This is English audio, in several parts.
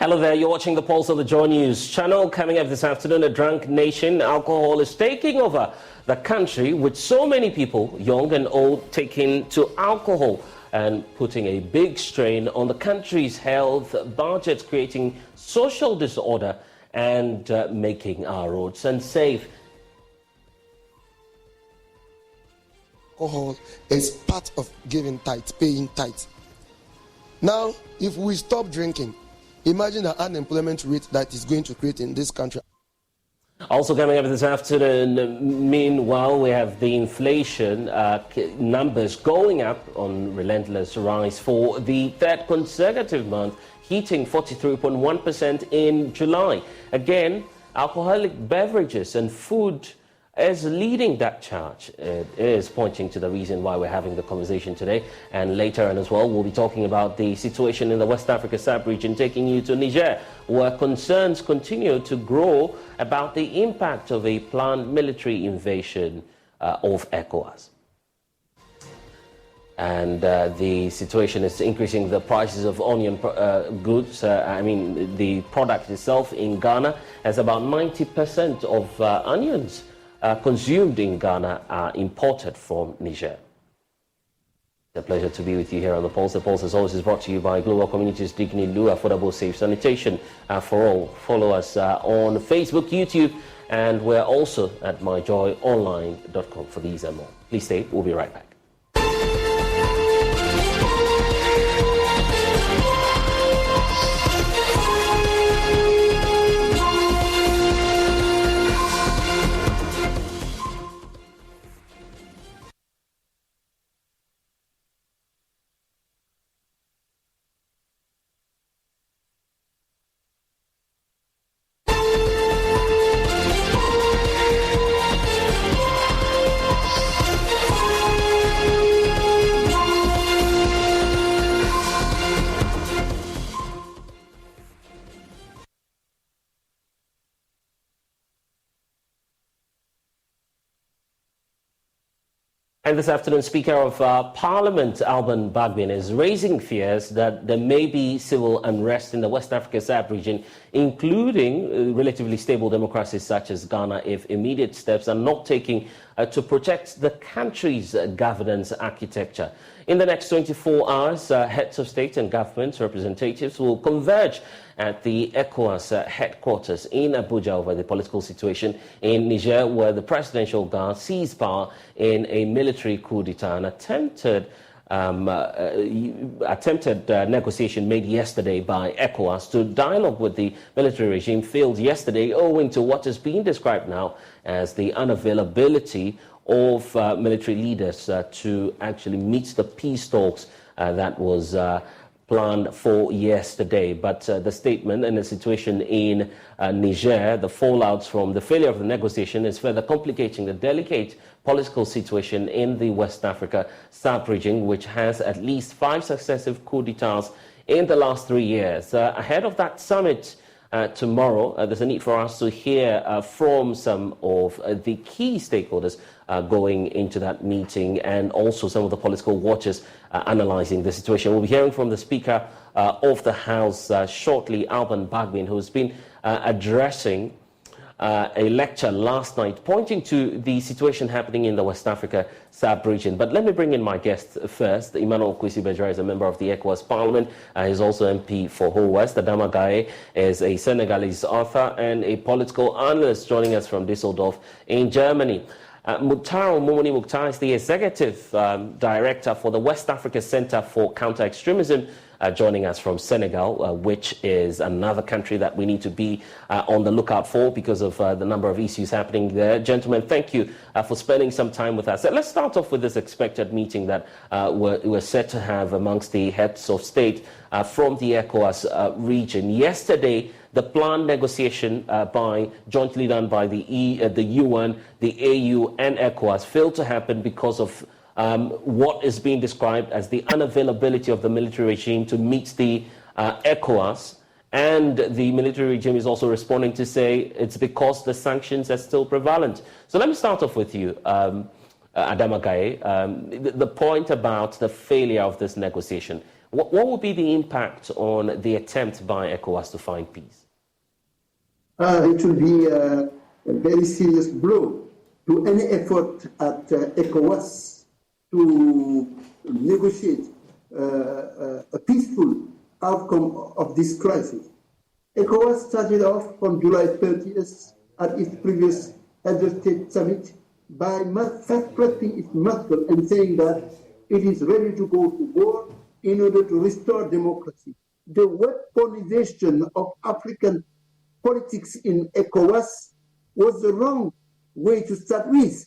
Hello there, you're watching the Pulse of the Joy News channel. Coming up this afternoon, a drunk nation. Alcohol is taking over the country with so many people, young and old, taking to alcohol and putting a big strain on the country's health budget, creating social disorder and making our roads unsafe. Alcohol is part of giving tithes, paying tithes. Now, if we stop drinking, imagine the unemployment rate that is going to create in this country. Also coming up this afternoon, meanwhile, we have the inflation numbers going up on relentless rise for the third consecutive month, hitting 43.1% in July. Again, alcoholic beverages and food is leading that charge. It is pointing to the reason why we're having the conversation today. And later on as well, we'll be talking about the situation in the West Africa sub-region, taking you to Niger, where concerns continue to grow about the impact of a planned military invasion of ECOWAS. And the situation is increasing the prices of onion goods. The product itself in Ghana has about 90% of onions consumed in Ghana are imported from Niger. It's a pleasure to be with you here on The Pulse. The Pulse, as always, is brought to you by Global Communities Dignity Lu, affordable, safe sanitation for all. Follow us on Facebook, YouTube, and we're also at myjoyonline.com for these and more. Please stay. We'll be right back. And this afternoon, Speaker of Parliament, Alban Bagbin, is raising fears that there may be civil unrest in the West Africa sub-region, including relatively stable democracies such as Ghana, if immediate steps are not taken to protect the country's governance architecture. In the next 24 hours, heads of state and government representatives will converge at the ECOWAS headquarters in Abuja over the political situation in Niger, where the presidential guard seized power in a military coup d'etat. An attempted negotiation made yesterday by ECOWAS to dialogue with the military regime failed yesterday, owing to what is being described now as the unavailability of military leaders to actually meet the peace talks that was planned for yesterday. But the statement and the situation in Niger, the fallouts from the failure of the negotiation, is further complicating the delicate political situation in the West Africa sub-region, which has at least 5 successive coup d'etats in the last 3 years. Ahead of that summit tomorrow, there's a need for us to hear from some of the key stakeholders going into that meeting, and also some of the political watchers analyzing the situation. We'll be hearing from the Speaker of the House shortly, Alban Bagbin, who's been addressing a lecture last night pointing to the situation happening in the West Africa sub-region. But let me bring in my guest first. Emmanuel Kwesi-Bedzra is a member of the ECOWAS Parliament. He's also MP for Ho West. Adama Gaye is a Senegalese author and a political analyst, joining us from Düsseldorf in Germany. Mukhtar Momoni Mukhtar is the Executive Director for the West Africa Center for Counter-Extremism, joining us from Senegal, which is another country that we need to be on the lookout for because of the number of issues happening there. Gentlemen, thank you for spending some time with us. Let's start off with this expected meeting that we're set to have amongst the heads of state from the ECOWAS region. Yesterday, the planned negotiation jointly done by the UN, the AU, and ECOWAS failed to happen because of what is being described as the unavailability of the military regime to meet the ECOWAS. And the military regime is also responding to say it's because the sanctions are still prevalent. So let me start off with you, Adama Gaye. The point about the failure of this negotiation. What would be the impact on the attempt by ECOWAS to find peace? It will be a very serious blow to any effort at ECOWAS to negotiate a peaceful outcome of this crisis. ECOWAS started off on July 30th at its previous Head of State Summit by flexing its muscle and saying that it is ready to go to war in order to restore democracy. The weaponization of African politics in ECOWAS was the wrong way to start with.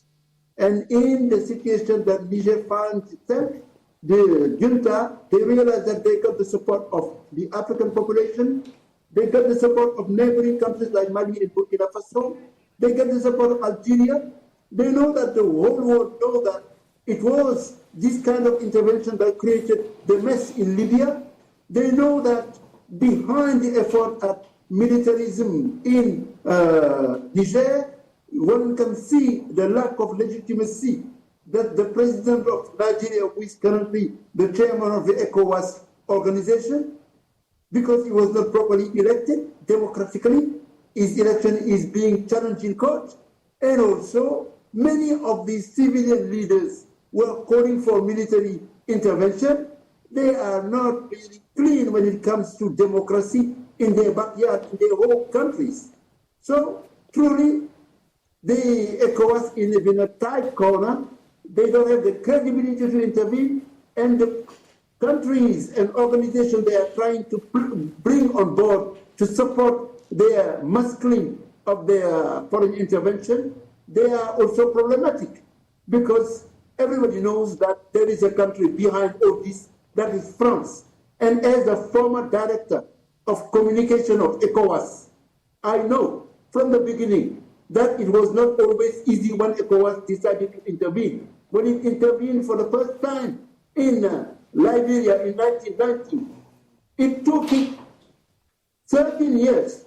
And in the situation that Niger finds itself, the junta, they realized that they got the support of the African population, they got the support of neighboring countries like Mali and Burkina Faso, they got the support of Algeria. They know that the whole world know that it was this kind of intervention that created the mess in Libya. They know that behind the effort at militarism in Niger, one can see the lack of legitimacy that the president of Nigeria, who is currently the chairman of the ECOWAS organization, because he was not properly elected democratically, his election is being challenged in court, and also many of these civilian leaders were calling for military intervention. They are not really clean when it comes to democracy in their backyard, in their home countries. So truly, the ECOWAS is in a tight corner. They don't have the credibility to intervene, and the countries and organizations they are trying to bring on board to support their muscling of their foreign intervention, they are also problematic because everybody knows that there is a country behind all this, that is France. And as a former director of communication of ECOWAS, I know from the beginning that it was not always easy when ECOWAS decided to intervene. When it intervened for the first time in Liberia in 1990, it took it 13 years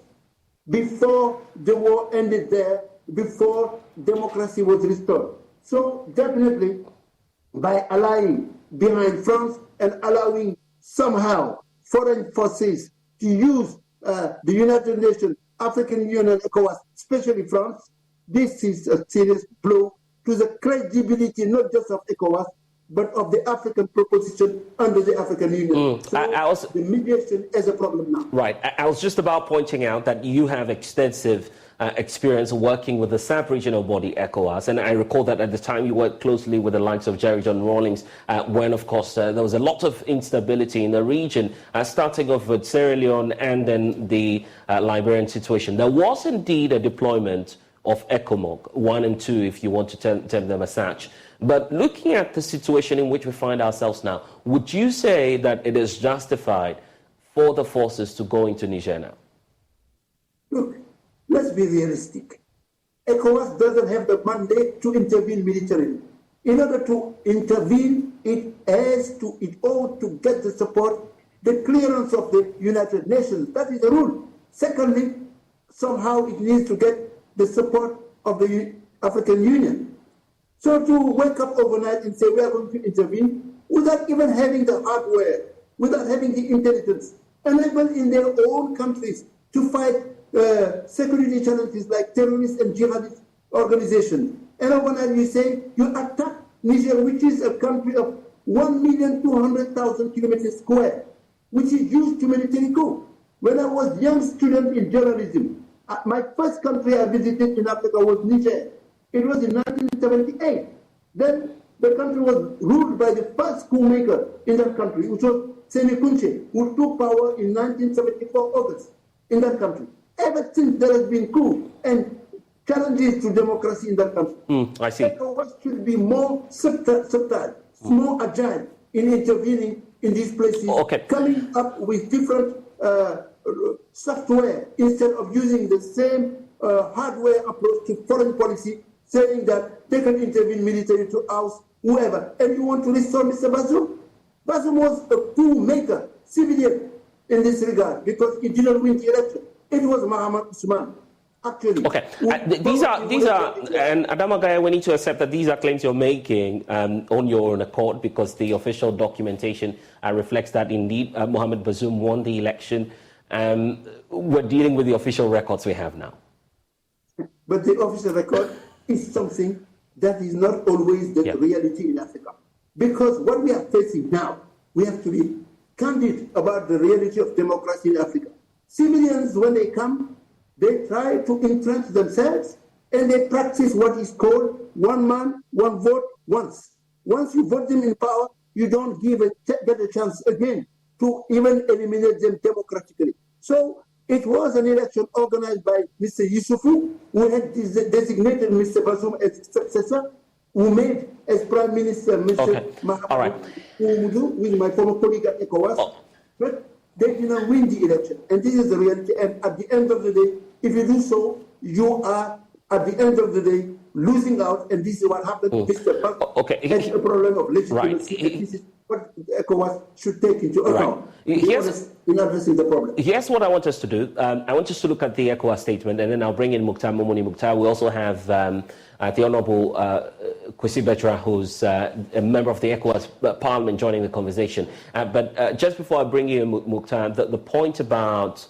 before the war ended there, before democracy was restored. So definitely, by allying behind France and allowing somehow foreign forces to use the United Nations, African Union, ECOWAS, especially France, this is a serious blow to the credibility not just of ECOWAS, but of the African proposition under the African Union. So the mediation is a problem now. Right. I was just about pointing out that you have extensive experience working with the sub-regional body ECOWAS, and I recall that at the time you worked closely with the likes of Jerry John Rawlings when, of course, there was a lot of instability in the region, starting off with Sierra Leone and then the Liberian situation. There was indeed a deployment of ECOMOG 1 and 2, if you want to term them as such. But looking at the situation in which we find ourselves now, would you say that it is justified for the forces to go into Niger now? Look, let's be realistic. ECOWAS doesn't have the mandate to intervene militarily. In order to intervene, it ought to get the support, the clearance of the United Nations. That is the rule. Secondly, somehow it needs to get the support of the African Union. So to wake up overnight and say we are going to intervene without even having the hardware, without having the intelligence, unable in their own countries to fight security challenges like terrorist and jihadist organizations. And overnight you say you attack Niger, which is a country of 1,200,000 kilometers square, which is used to military coup. When I was a young student in journalism, my first country I visited in Africa was Niger. It was in 1978. Then the country was ruled by the first coup maker in that country, which was Séné-Kountché, who took power in 1974 August in that country. Ever since there has been coup and challenges to democracy in that country. I see. ECOWAS should be more subtle, more agile in intervening in these places, coming up with different software instead of using the same hardware approach to foreign policy, saying that they can intervene militarily to oust whoever. And you want to restore Mr. Bazoum? Bazoum was a coup maker, civilian, in this regard, because he didn't win the election. It was Mohamed Usman. actually. Okay, these are, and Adamagaya, we need to accept that these are claims you're making on your own accord, because the official documentation reflects that indeed Mohamed Bazoum won the election. We're dealing with the official records we have now. But the official record is something that is not always the reality in Africa. Because what we are facing now, we have to be candid about the reality of democracy in Africa. Civilians, when they come, they try to entrench themselves, and they practice what is called one man, one vote, once. Once you vote them in power, you don't get a chance again to even eliminate them democratically. So it was an election organized by Mr. Yusufu, who had designated Mr. Bazoum as successor, who made as Prime Minister Mr. Mahamadou Oumoudou, with my former colleague at ECOWAS. But they did not win the election. And this is the reality. And at the end of the day, if you do so, you are, at the end of the day, losing out. And this is what happened to Mr. Bazoum. It's a problem of legitimacy. And this is what ECOWAS should take into account in addressing the problem. Here's what I want us to do. I want us to look at the ECOWAS statement, and then I'll bring in Mukhtar Momoni Mukhtar. We also have the Honorable Kwesi Betra, who's a member of the ECOWAS Parliament, joining the conversation. But just before I bring you in, Mukhtar, the point about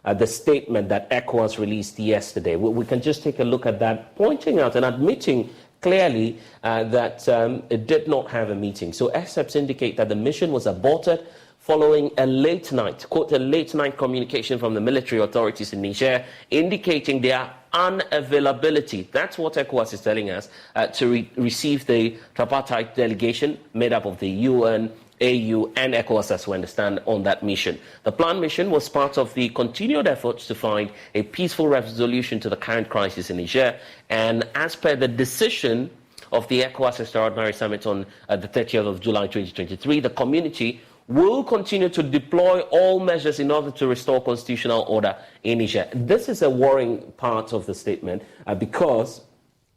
the statement that ECOWAS released yesterday, we can just take a look at that, pointing out and admitting clearly that it did not have a meeting. So excerpts indicate that the mission was aborted following a late night, quote, a late night communication from the military authorities in Niger, indicating their unavailability. That's what ECOWAS is telling us, to receive the tripartite delegation made up of the UN, AU and ECOWAS, as we understand, on that mission. The planned mission was part of the continued efforts to find a peaceful resolution to the current crisis in Niger, and as per the decision of the ECOWAS Extraordinary Summit on the 30th of July 2023, the community will continue to deploy all measures in order to restore constitutional order in Niger. This is a worrying part of the statement because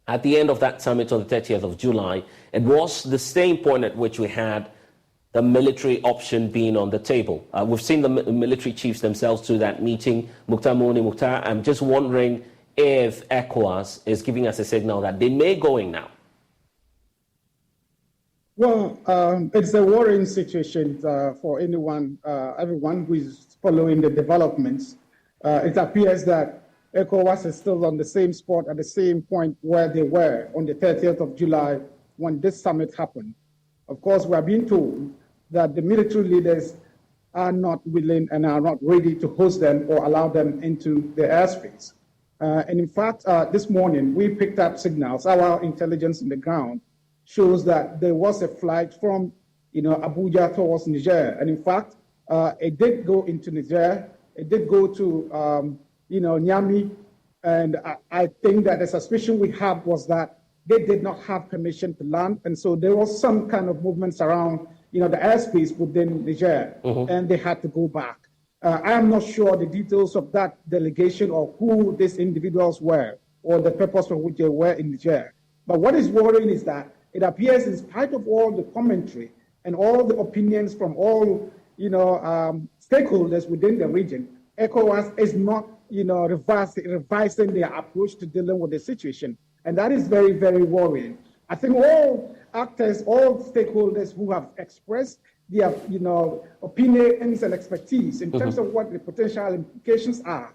at the end of that summit on the 30th of July, it was the same point at which we had the military option being on the table. We've seen the military chiefs themselves to that meeting. Mukhtar Momoni Mukhtar, I'm just wondering if ECOWAS is giving us a signal that they may go in now. Well, it's a worrying situation for everyone who is following the developments. It appears that ECOWAS is still on the same spot at the same point where they were on the 30th of July when this summit happened. Of course, we are being told that the military leaders are not willing and are not ready to host them or allow them into their airspace. And in fact, this morning, we picked up signals. Our intelligence on the ground shows that there was a flight from, Abuja towards Niger. And in fact, it did go into Niger. It did go to, Niamey. And I think that the suspicion we have was that they did not have permission to land. And so there was some kind of movements around, the airspace within Niger, and they had to go back. I am not sure the details of that delegation or who these individuals were or the purpose for which they were in Niger. But what is worrying is that it appears, in spite of all the commentary and all the opinions from all, stakeholders within the region, ECOWAS is not, revising their approach to dealing with the situation. And that is very, very worrying. I think all actors, all stakeholders who have expressed their, opinions and expertise in terms of what the potential implications are,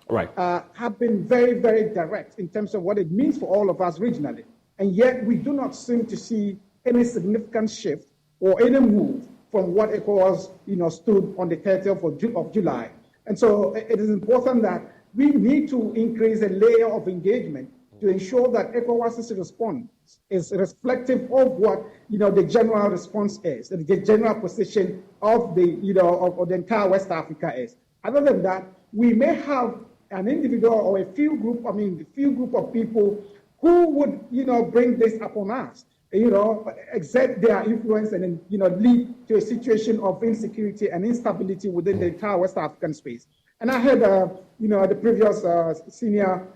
have been very, very direct in terms of what it means for all of us regionally. And yet we do not seem to see any significant shift or any move from what ECOWAS, stood on the 30th of July. And so it is important that we need to increase a layer of engagement to ensure that ECOWAS's response is reflective of what, the general response is, and the general position of the, of the entire West Africa is. Other than that, we may have an individual or a few group of people who would, bring this upon us, exert their influence and, lead to a situation of insecurity and instability within the entire West African space. And I heard, the previous senior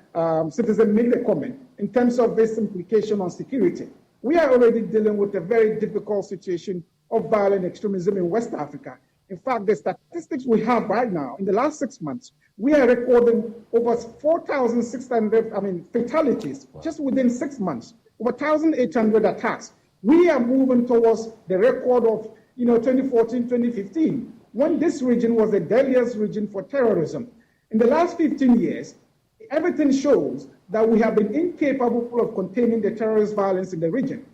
citizen make a comment in terms of this implication on security. We are already dealing with a very difficult situation of violent extremism in West Africa. In fact, the statistics we have right now, in the last 6 months, we are recording over 4,600, fatalities just within 6 months, over 1,800 attacks. We are moving towards the record of 2014, 2015, when this region was the deadliest region for terrorism. In the last 15 years, everything shows that we have been incapable of containing the terrorist violence in the region.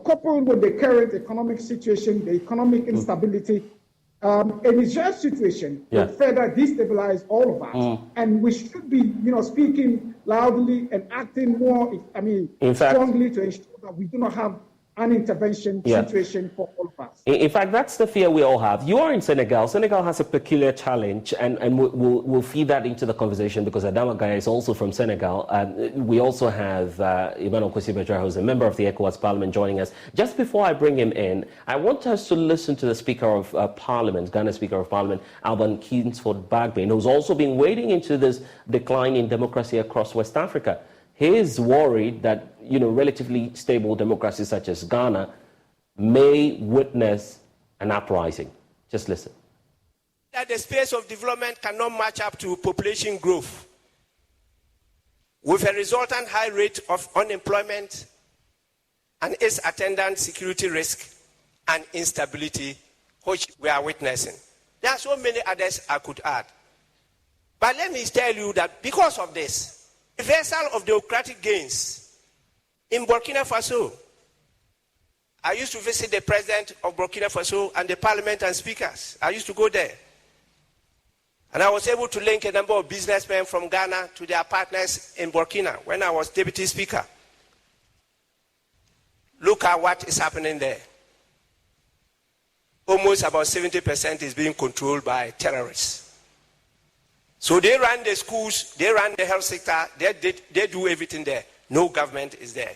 Coupled with the current economic situation, the economic instability, a Niger situation will further destabilize all of us. And we should be, speaking loudly and acting more, strongly to ensure that we do not have an intervention situation for all of us. In fact, that's the fear we all have. You are in Senegal. Senegal has a peculiar challenge, and we'll feed that into the conversation because Adama Gaye is also from Senegal. We also have Emmanuel Kwesi-Bajor, who's a member of the ECOWAS Parliament, joining us. Just before I bring him in, I want us to listen to the Speaker of Parliament, Ghana Speaker of Parliament, Alban Kingsford-Bagbin, who's also been wading into this decline in democracy across West Africa. He is worried that relatively stable democracies such as Ghana may witness an uprising. Just listen. That the space of development cannot match up to population growth, with a resultant high rate of unemployment and its attendant security risk and instability, which we are witnessing. There are so many others I could add. But let me tell you that because of this, reversal of democratic gains in Burkina Faso. I used to visit the president of Burkina Faso and the parliament and speakers. I used to go there. And I was able to link a number of businessmen from Ghana to their partners in Burkina when I was deputy speaker. Look at what is happening there. Almost about 70% is being controlled by terrorists. So they run the schools, they run the health sector, they do everything there. No government is there.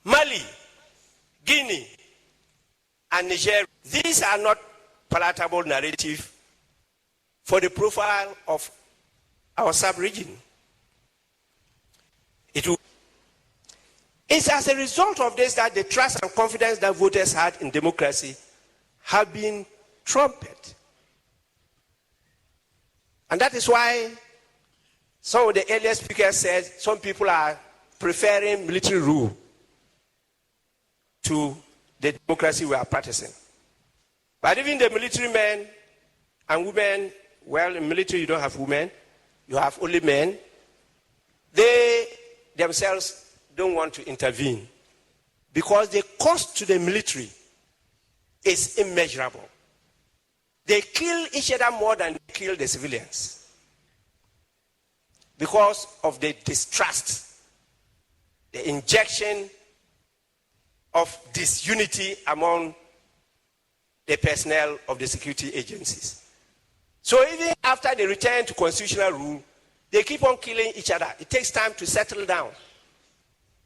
Mali, Guinea, and Niger, these are not palatable narrative for the profile of our sub-region. It's as a result of this that the trust and confidence that voters had in democracy have been trampled. And that is why some of the earlier speakers said some people are preferring military rule to the democracy we are practicing. But even the military men and women, well, in military you don't have women, you have only men, they themselves don't want to intervene because the cost to the military is immeasurable. They kill each other more than they kill the civilians because of the distrust, the injection of disunity among the personnel of the security agencies. So even after they return to constitutional rule, they keep on killing each other. It takes time to settle down.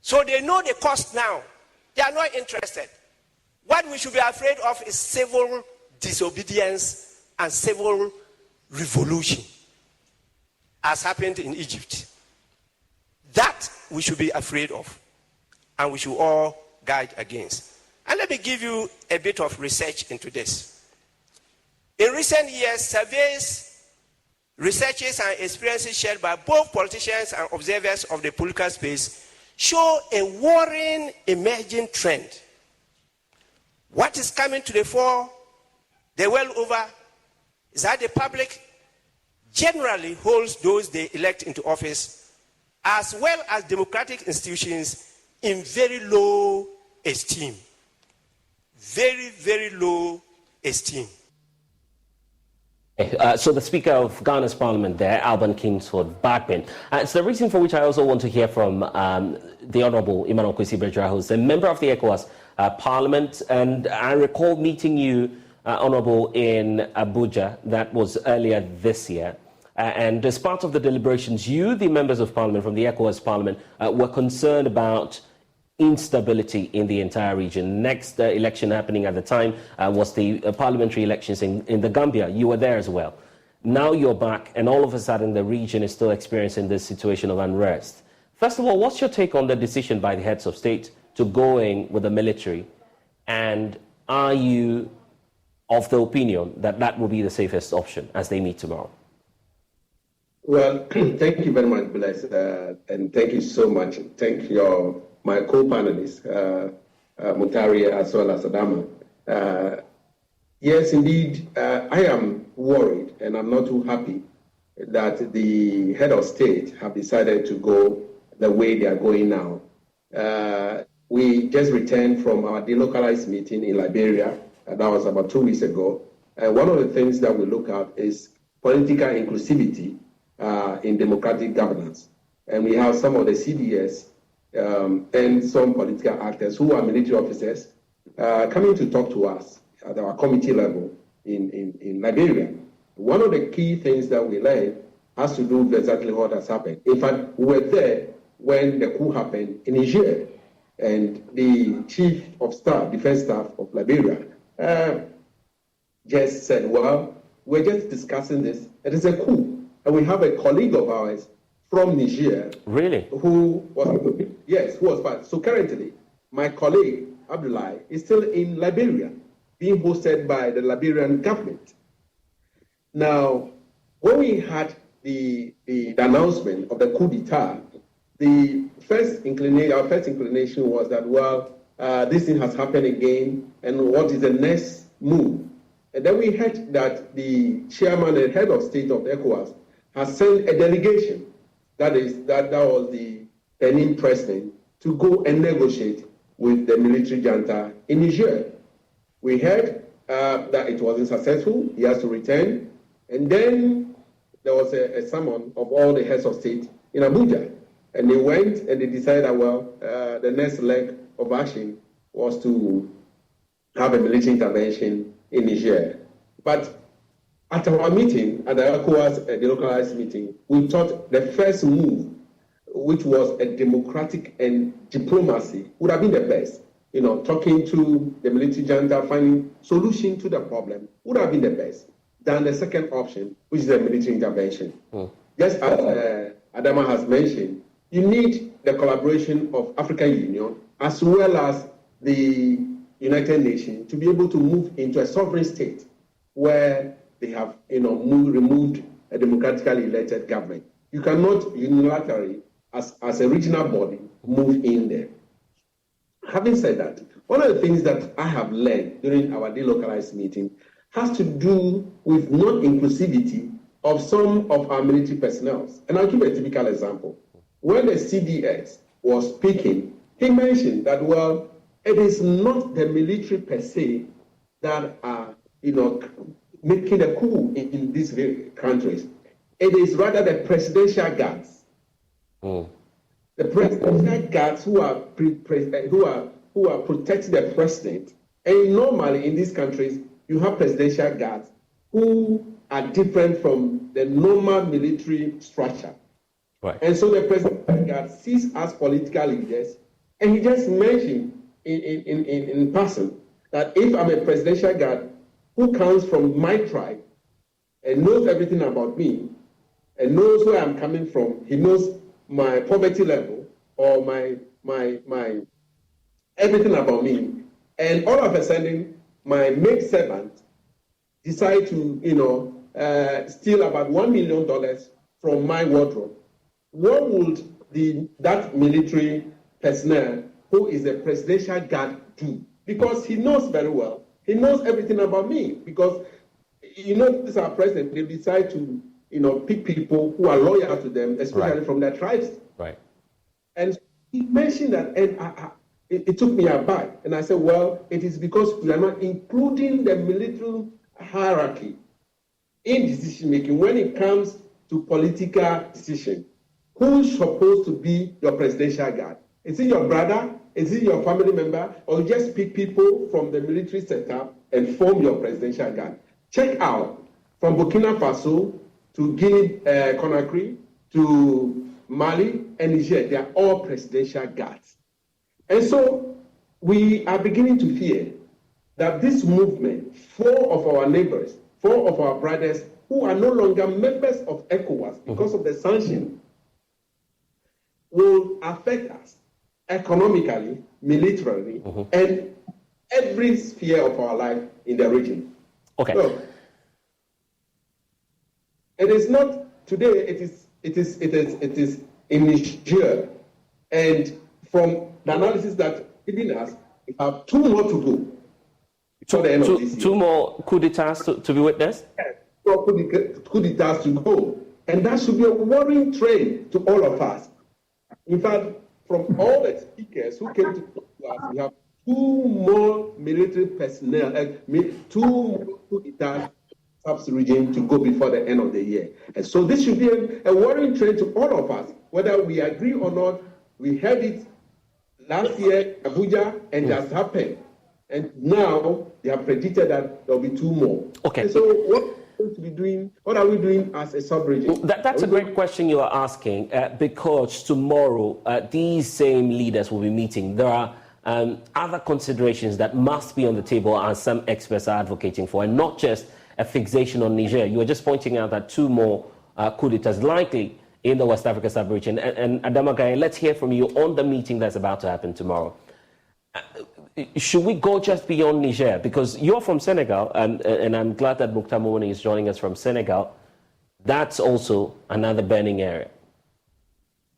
So they know the cost now. They are not interested. What we should be afraid of is civil disobedience and civil revolution, as happened in Egypt. That we should be afraid of, and we should all guard against. And let me give you a bit of research into this. In recent years, surveys, researches, and experiences shared by both politicians and observers of the political space show a worrying emerging trend. What is coming to the fore the world over is that the public generally holds those they elect into office, as well as democratic institutions, in very low esteem. Very, very low esteem. So the Speaker of Ghana's Parliament there, Alban Kingsford-Bagbin. It's the reason for which I also want to hear from the Honourable Emmanuel Kwesi-Bajor, who's a member of the ECOWAS Parliament. And I recall meeting you, Honourable, in Abuja. That was earlier this year. And as part of the deliberations, you, the members of Parliament from the ECOWAS Parliament, were concerned about instability in the entire region. Next election happening at the time was the parliamentary elections in the Gambia. You were there as well. Now you're back, and all of a sudden the region is still experiencing this situation of unrest. First of all, what's your take on the decision by the heads of state to go in with the military? And are you of the opinion that that will be the safest option as they meet tomorrow? Well, thank you very much, Bless, and thank you so much. Thank you, my co-panelists, Mutari as well as Adama. Yes, indeed, I am worried, and I'm not too happy that the head of state have decided to go the way they are going now. We just returned from our delocalized meeting in Liberia. That was about 2 weeks ago. And one of the things that we look at is political inclusivity in democratic governance. And we have some of the CDS and some political actors who are military officers coming to talk to us at our committee level in Liberia. One of the key things that we learned has to do with exactly what has happened. In fact, we were there when the coup happened in Niger, and the chief of staff, defense staff of Liberia, just said, well, we're just discussing this. It is a coup. And we have a colleague of ours from Niger. Really? Who was part. So currently, my colleague, Abdullah, is still in Liberia, being hosted by the Liberian government. Now, when we had the announcement of the coup d'etat, our first inclination was that, well, this thing has happened again, and what is the next move? And then we heard that the chairman and head of state of ECOWAS has sent a delegation, that was the Benin president, to go and negotiate with the military junta in Niger. We heard that it wasn't successful, he has to return, and then there was a summon of all the heads of state in Abuja. And they went and they decided that, well, the next leg of action was to have a military intervention in Niger. But at our meeting, at the ECOWAS delocalized meeting, we thought the first move, which was a democratic and diplomacy, would have been the best. Talking to the military junta, finding solution to the problem would have been the best than the second option, which is a military intervention. Just as Adama has mentioned, you need the collaboration of African Union as well as the United Nations to be able to move into a sovereign state where they have, removed a democratically elected government. You cannot unilaterally, as a regional body, move in there. Having said that, one of the things that I have learned during our delocalized meeting has to do with non-inclusivity of some of our military personnel. And I'll give a typical example. When the CDS was speaking, he mentioned that, well, it is not the military per se that are, making a coup in these countries. It is rather the presidential guards. The presidential guards who are protecting the president. And normally in these countries, you have presidential guards who are different from the normal military structure. Right. And so the presidential guard sees us political leaders, and he just mentioned in person that if I'm a presidential guard who comes from my tribe and knows everything about me and knows where I'm coming from, he knows my poverty level or my everything about me, and all of a sudden my maid servant decide to steal about $1 million from my wardrobe. What would that military personnel who is a presidential guard do? Because he knows very well, he knows everything about me. Because this is our president, they decide to pick people who are loyal to them, especially from their tribes. Right. And he mentioned that, and it took me aback. And I said, well, it is because we are not including the military hierarchy in decision making when it comes to political decision. Who's supposed to be your presidential guard? Is it your brother? Is it your family member? Or you just pick people from the military setup and form your presidential guard? Check out from Burkina Faso to Guinea-Conakry to Mali and Niger, they are all presidential guards. And so we are beginning to fear that this movement, 4 of our neighbors, 4 of our brothers who are no longer members of ECOWAS because of the sanction, will affect us economically, militarily, and every sphere of our life in the region. Okay. Look, it is not today. It is in Niger, and from the analysis that giving us, we have 2 more to go before the end of this year. 2 more coup d'etats to be witnessed? 4 coup d'etats to go, and that should be a worrying trend to all of us. In fact, from all the speakers who came to talk to us, we have 2 more military personnel, 2 more coup d'etats regime to go before the end of the year. And so this should be a worrying trend to all of us, whether we agree or not. We had it last year, Abuja, and it has happened. And now they have predicted that there will be 2 more. Okay. And so what are we going to be doing? What are we doing as a sub-region? That's a great question you are asking, because tomorrow these same leaders will be meeting. There are other considerations that must be on the table, as some experts are advocating for, and not just a fixation on Niger. You were just pointing out that 2 more coup d'etats likely in the West Africa sub-region. And Adama Gaye, let's hear from you on the meeting that's about to happen tomorrow. Should we go just beyond Niger? Because you're from Senegal, and I'm glad that Mukhtar Mouani is joining us from Senegal. That's also another burning area.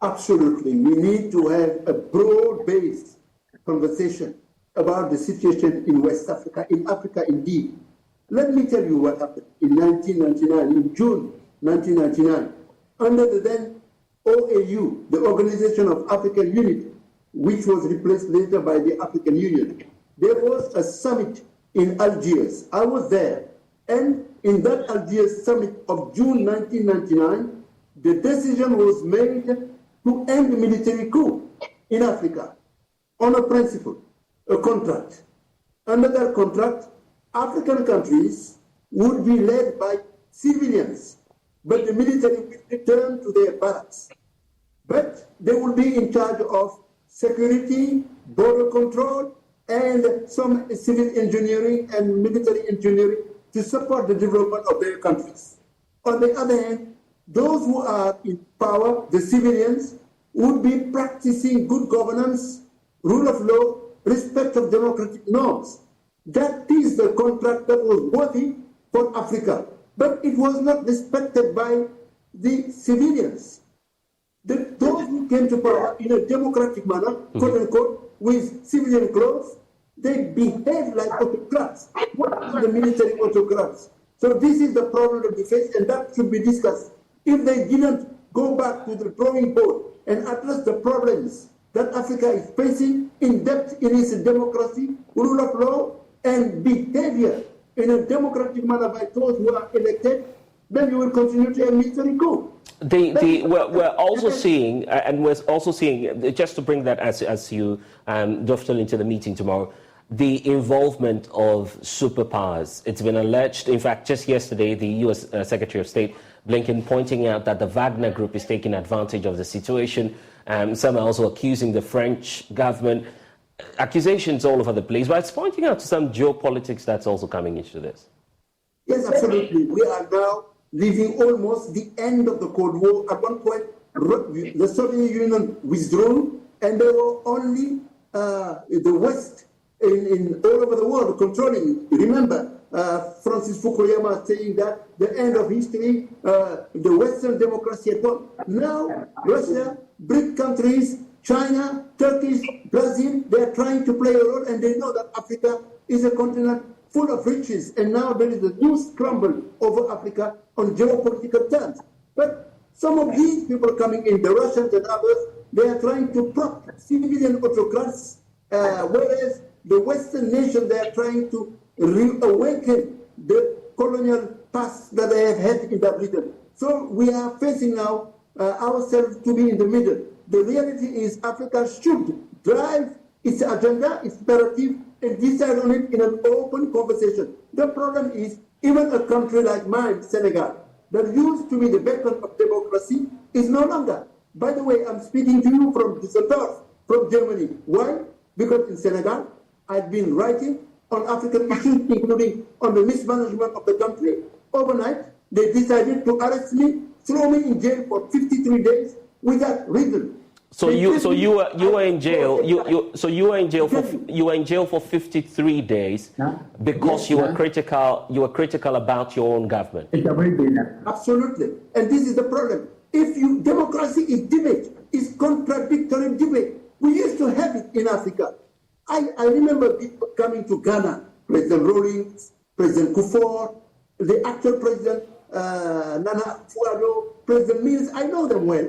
Absolutely. We need to have a broad-based conversation about the situation in West Africa, in Africa indeed. Let me tell you what happened in 1999, in June 1999, under the then OAU, the Organization of African Unity, which was replaced later by the African Union. There was a summit in Algiers. I was there. And in that Algiers summit of June 1999, the decision was made to end the military coup in Africa on a principle, a contract. Under that contract, African countries would be led by civilians, but the military will return to their barracks. But they will be in charge of security, border control, and some civil engineering and military engineering to support the development of their countries. On the other hand, those who are in power, the civilians, would be practicing good governance, rule of law, respect of democratic norms. That is the contract that was worthy for Africa, but it was not respected by the civilians. Those who came to power in a democratic manner, quote unquote, with civilian clothes, they behaved like autocrats. What are the military autocrats? So this is the problem that we face, and that should be discussed. If they didn't go back to the drawing board and address the problems that Africa is facing in depth in its democracy, rule of law, and behavior in a democratic manner by those who are elected, then you will continue to have military coup. We're also seeing, just to bring that as you dovetail into the meeting tomorrow, the involvement of superpowers. It's been alleged, in fact, just yesterday, the U.S. Secretary of State Blinken pointing out that the Wagner Group is taking advantage of the situation. Some are also accusing the French government. Accusations all over the place, but it's pointing out to some geopolitics that's also coming into this. Yes, absolutely. We are now living almost the end of the Cold War. At one point, the Soviet Union withdrew, and there were only the West in all over the world controlling it. Remember, Francis Fukuyama saying that the end of history, the Western democracy had gone. Now, Russia, BRIC countries, China, Turkey, Brazil, they are trying to play a role, and they know that Africa is a continent full of riches, and now there is a new scramble over Africa on geopolitical terms. But some of these people coming in, the Russians and others, they are trying to prop civilian autocrats, whereas the Western nations, they are trying to reawaken the colonial past that they have had in that region. So we are facing now ourselves to be in the middle. The reality is Africa should drive its agenda, its narrative, and decide on it in an open conversation. The problem is, even a country like mine, Senegal, that used to be the beacon of democracy, is no longer. By the way, I'm speaking to you from Düsseldorf, from Germany. Why? Because in Senegal, I've been writing on African issues, including on the mismanagement of the country. Overnight, they decided to arrest me, throw me in jail for 53 days without reason. So you were in jail. You were in jail for 53 days because you were critical. You were critical about your own government. Absolutely, and this is the problem. Democracy is debate, is contradictory debate. We used to have it in Africa. I remember people coming to Ghana, President Rawlings, President Kufuor, the actual president Nana Akufo-Addo, President Mills. I know them well.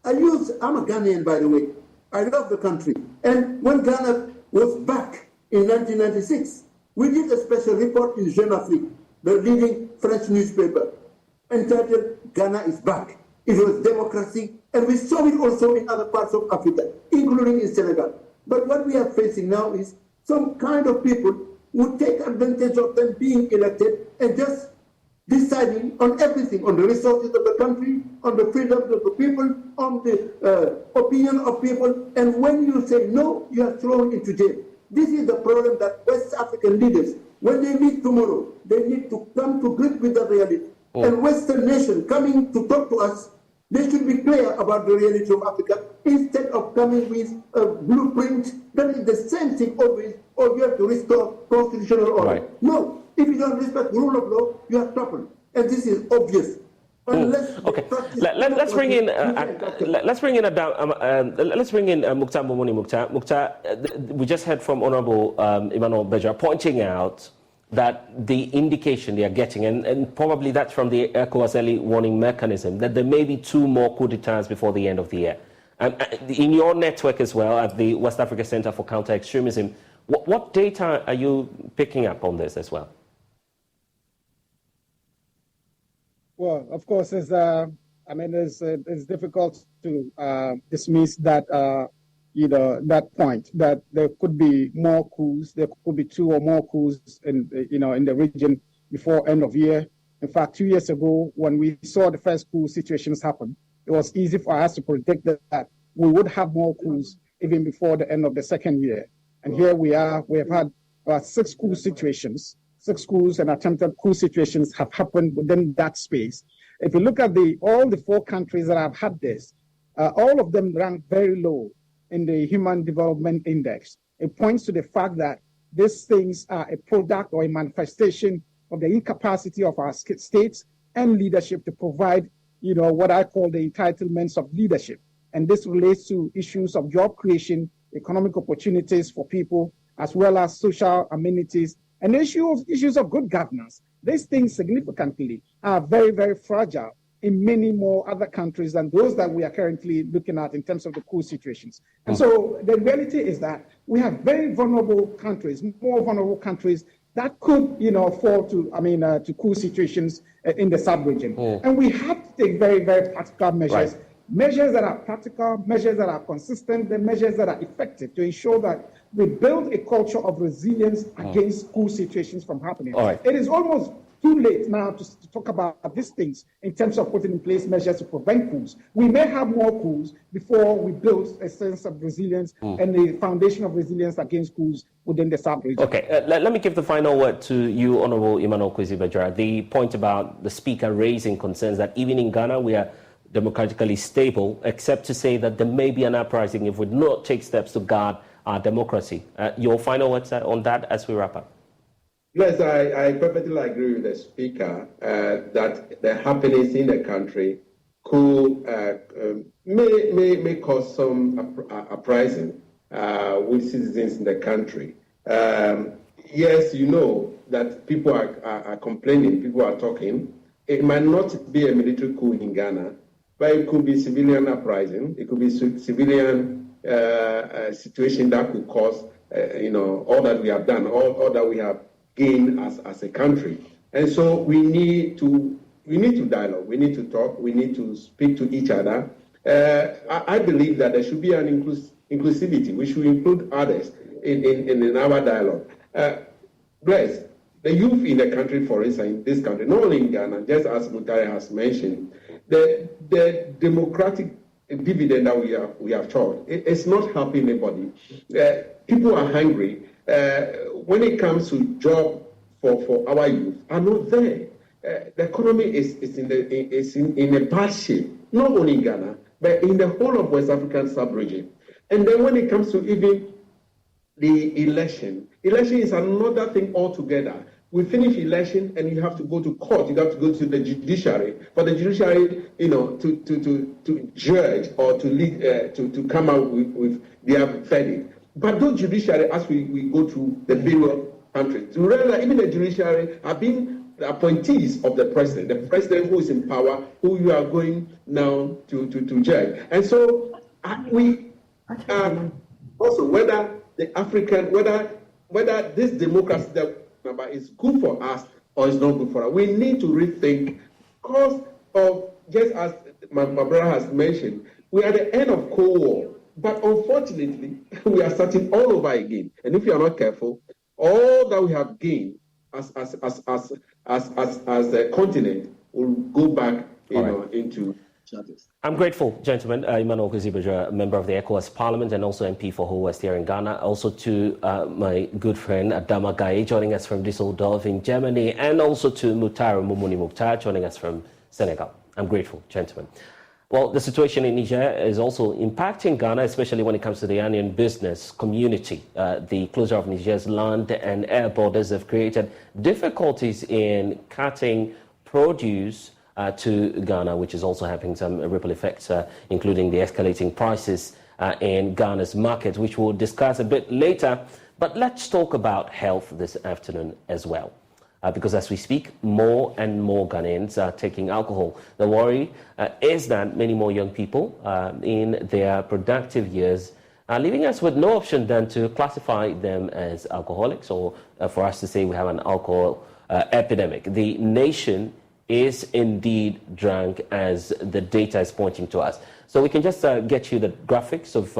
I'm a Ghanaian, by the way. I love the country. And when Ghana was back in 1996, we did a special report in Jeune Afrique, the leading French newspaper, entitled Ghana is Back. It was democracy, and we saw it also in other parts of Africa, including in Senegal. But what we are facing now is some kind of people who take advantage of them being elected and just deciding on everything, on the resources of the country, on the freedoms of the people, on the opinion of people. And when you say no, you are thrown into jail. This is the problem that West African leaders, when they meet tomorrow, they need to come to grips with the reality. And Western nations coming to talk to us, they should be clear about the reality of Africa instead of coming with a blueprint that is the same thing always, or you have to restore constitutional order. Right. No. If you don't respect the rule of law, you are toppled, and this is obvious. Okay, let's bring in Mukhtar Momoni. Mukhtar, we just heard from Honorable Emmanuel Bejra pointing out that the indication they are getting, and probably that's from the ECOWAS early warning mechanism, that there may be 2 more coup d'etats before the end of the year. In your network as well, at the West Africa Center for Counter-Extremism, what data are you picking up on this as well? Well, of course, it's difficult to dismiss that, that point that there could be more coups. There could be 2 or more coups in the region before end of year. In fact, 2 years ago, when we saw the first coup situations happen, it was easy for us to predict that we would have more coups even before the end of the second year. And here we are. We have had 6 coup situations. 6 coups and attempted coup situations have happened within that space. If you look at all the 4 countries that have had this, all of them rank very low in the Human Development Index. It points to the fact that these things are a product or a manifestation of the incapacity of our states and leadership to provide, what I call the entitlements of leadership. And this relates to issues of job creation, economic opportunities for people, as well as social amenities, and issues of good governance. These things significantly are very, very fragile in many more other countries than those that we are currently looking at in terms of the coup situations. And so the reality is that we have very vulnerable countries, more vulnerable countries that could, fall to coup situations in the sub-region. And we have to take very, very practical measures. Right. Measures that are practical, measures that are consistent, the measures that are effective to ensure that we build a culture of resilience against coup situations from happening. Right. It is almost too late now to talk about these things in terms of putting in place measures to prevent coups. We may have more coups before we build a sense of resilience and the foundation of resilience against coups within the sub-region. Okay, let me give the final word to you, Honorable Emmanuel Kwesi-Bajara. The point about the Speaker raising concerns that even in Ghana we are democratically stable, except to say that there may be an uprising if we do not take steps to guard our democracy. Your final words on that as we wrap up? Yes, I perfectly agree with the Speaker that the happenings in the country could may cause some uprising with citizens in the country. Yes, that people are complaining, people are talking. It might not be a military coup in Ghana, but it could be civilian uprising. It could be civilian situation that could cause, all that we have done, all that we have gained as a country. And so we need to dialogue. We need to talk. We need to speak to each other. I believe that there should be an inclusivity. We should include others in our dialogue. Bless the youth in the country, for instance, in this country, not only in Ghana, just as Mutare has mentioned, the democratic dividend that we have chopped, it's not helping anybody. People are hungry. When it comes to job for our youth, are not there. The economy is in a bad shape, not only in Ghana, but in the whole of West African sub-region. And then when it comes to even the election is another thing altogether. We finish election and you have to go to court. You have to go to the judiciary for the judiciary, to judge or to lead, to come out with their verdict. But those judiciary, as we go through the various countries, to realize even the judiciary have been the appointees of the president who is in power, who you are going now to judge. And so we also whether the African, whether this democracy that number is good for us or is not good for us, we need to rethink because of, just as my brother has mentioned, we are at the end of Cold War. But unfortunately, we are starting all over again. And if you are not careful, all that we have gained as a continent will go back, into shadows. I'm grateful, gentlemen. Emmanuel Kuzibajara, a member of the ECOWAS Parliament and also MP for Whole West here in Ghana. Also to my good friend Adama Gaye joining us from Düsseldorf in Germany, and also to Mutaru Mumuni Mukhtar joining us from Senegal. I'm grateful, gentlemen. Well, the situation in Niger is also impacting Ghana, especially when it comes to the Onion business community. The closure of Niger's land and air borders have created difficulties in cutting produce to Ghana, which is also having some ripple effects, including the escalating prices in Ghana's market, which we'll discuss a bit later. But let's talk about health this afternoon as well. Because as we speak, more and more Ghanaians are taking alcohol. The worry is that many more young people in their productive years are leaving us with no option than to classify them as alcoholics, or for us to say we have an alcohol epidemic. The nation is indeed drunk, as the data is pointing to us. So we can just get you the graphics of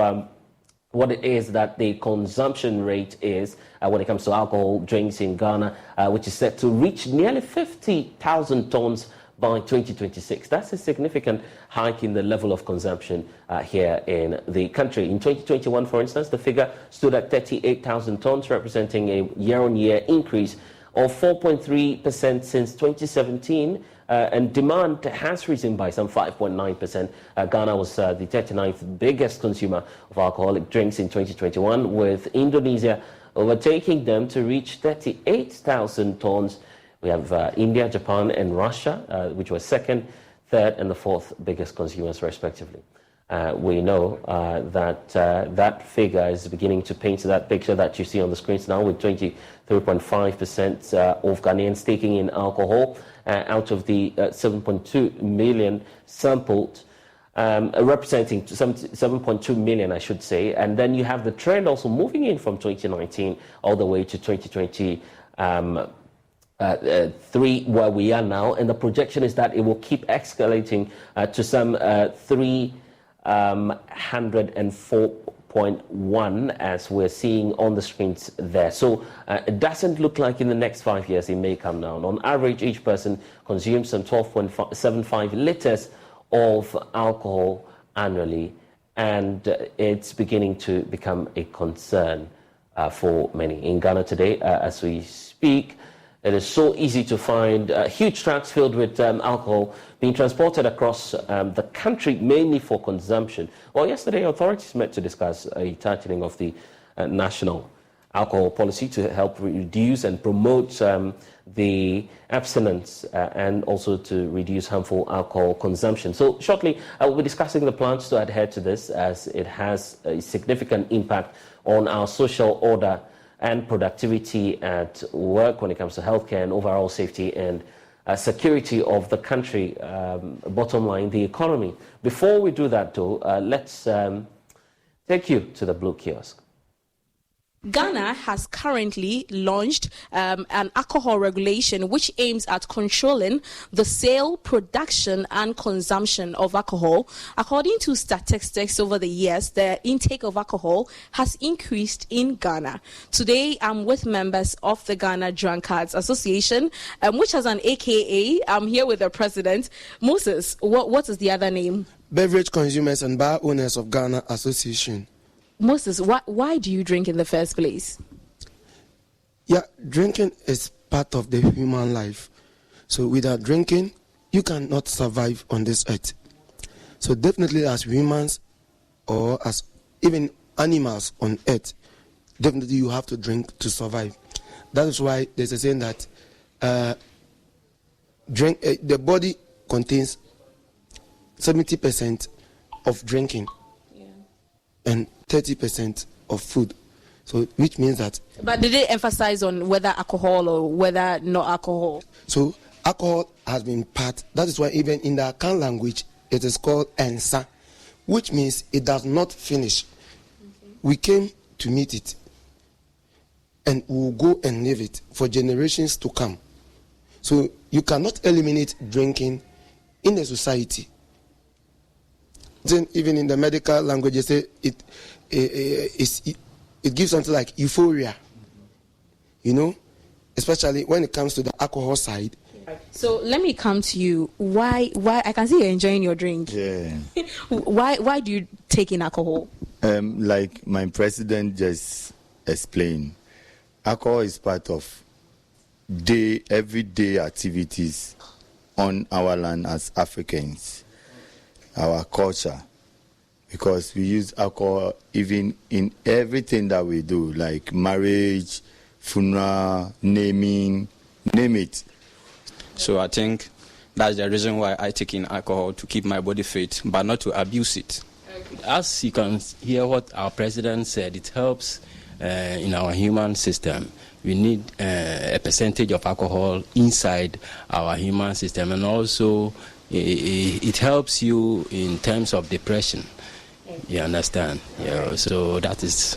what it is that the consumption rate is when it comes to alcohol drinks in Ghana, which is set to reach nearly 50,000 tons by 2026. That's a significant hike in the level of consumption here in the country. In 2021, for instance, the figure stood at 38,000 tons, representing a year-on-year increase of 4.3% since 2017. And demand has risen by some 5.9%. Ghana was the 39th biggest consumer of alcoholic drinks in 2021, with Indonesia overtaking them to reach 38,000 tons. We have India, Japan, and Russia, which were second, third, and the fourth biggest consumers, respectively. We know that that figure is beginning to paint that picture that you see on the screens now, with 23.5% of Ghanaians taking in alcohol out of the 7.2 million sampled, representing 7.2 million, I should say. And then you have the trend also moving in from 2019 all the way to 2023, where we are now. And the projection is that it will keep escalating to some 304.1, as we're seeing on the screens there. So it doesn't look like in the next 5 years it may come down. On average, each person consumes some 12.75 liters of alcohol annually, and it's beginning to become a concern for many. In Ghana today, as we speak, it is so easy to find huge trucks filled with alcohol being transported across the country, mainly for consumption. Well, yesterday, authorities met to discuss a tightening of the national alcohol policy to help reduce and promote the abstinence and also to reduce harmful alcohol consumption. So shortly, I will be discussing the plans to adhere to this, as it has a significant impact on our social order and productivity at work when it comes to healthcare and overall safety and security of the country, bottom line, the economy. Before we do that, though, let's take you to the Blue Kiosk. Ghana has currently launched an alcohol regulation which aims at controlling the sale, production and consumption of alcohol. According to statistics over the years, the intake of alcohol has increased in Ghana. Today, I'm with members of the Ghana Drunkards Association, which has an AKA. I'm here with the president. Moses, what is the other name? Beverage Consumers and Bar Owners of Ghana Association. Moses, why do you drink in the first place? Yeah, drinking is part of the human life. So without drinking, you cannot survive on this earth. So definitely as humans or as even animals on earth, definitely you have to drink to survive. That is why there's a saying that the body contains 70% of drinking and 30% of food. So which means that. But did they emphasize on whether alcohol or whether not alcohol? So alcohol has been part. That is why even in the Akan language it is called ensa, which means it does not finish. Okay. We came to meet it, and we will go and live it for generations to come. So you cannot eliminate drinking in a society. Then even in the medical language, they say it gives something like euphoria. You know, especially when it comes to the alcohol side. So let me come to you. Why I can see you're enjoying your drink. Yeah. Why do you take in alcohol? Like my president just explained, alcohol is part of everyday activities on our land as Africans, our culture, because we use alcohol even in everything that we do, like marriage, funeral, naming, name it. So I think that's the reason why I take in alcohol, to keep my body fit, but not to abuse it. Okay. As you can hear what our president said, it helps in our human system. We need a percentage of alcohol inside our human system, and also it helps you in terms of depression. You understand? Yeah. So that is.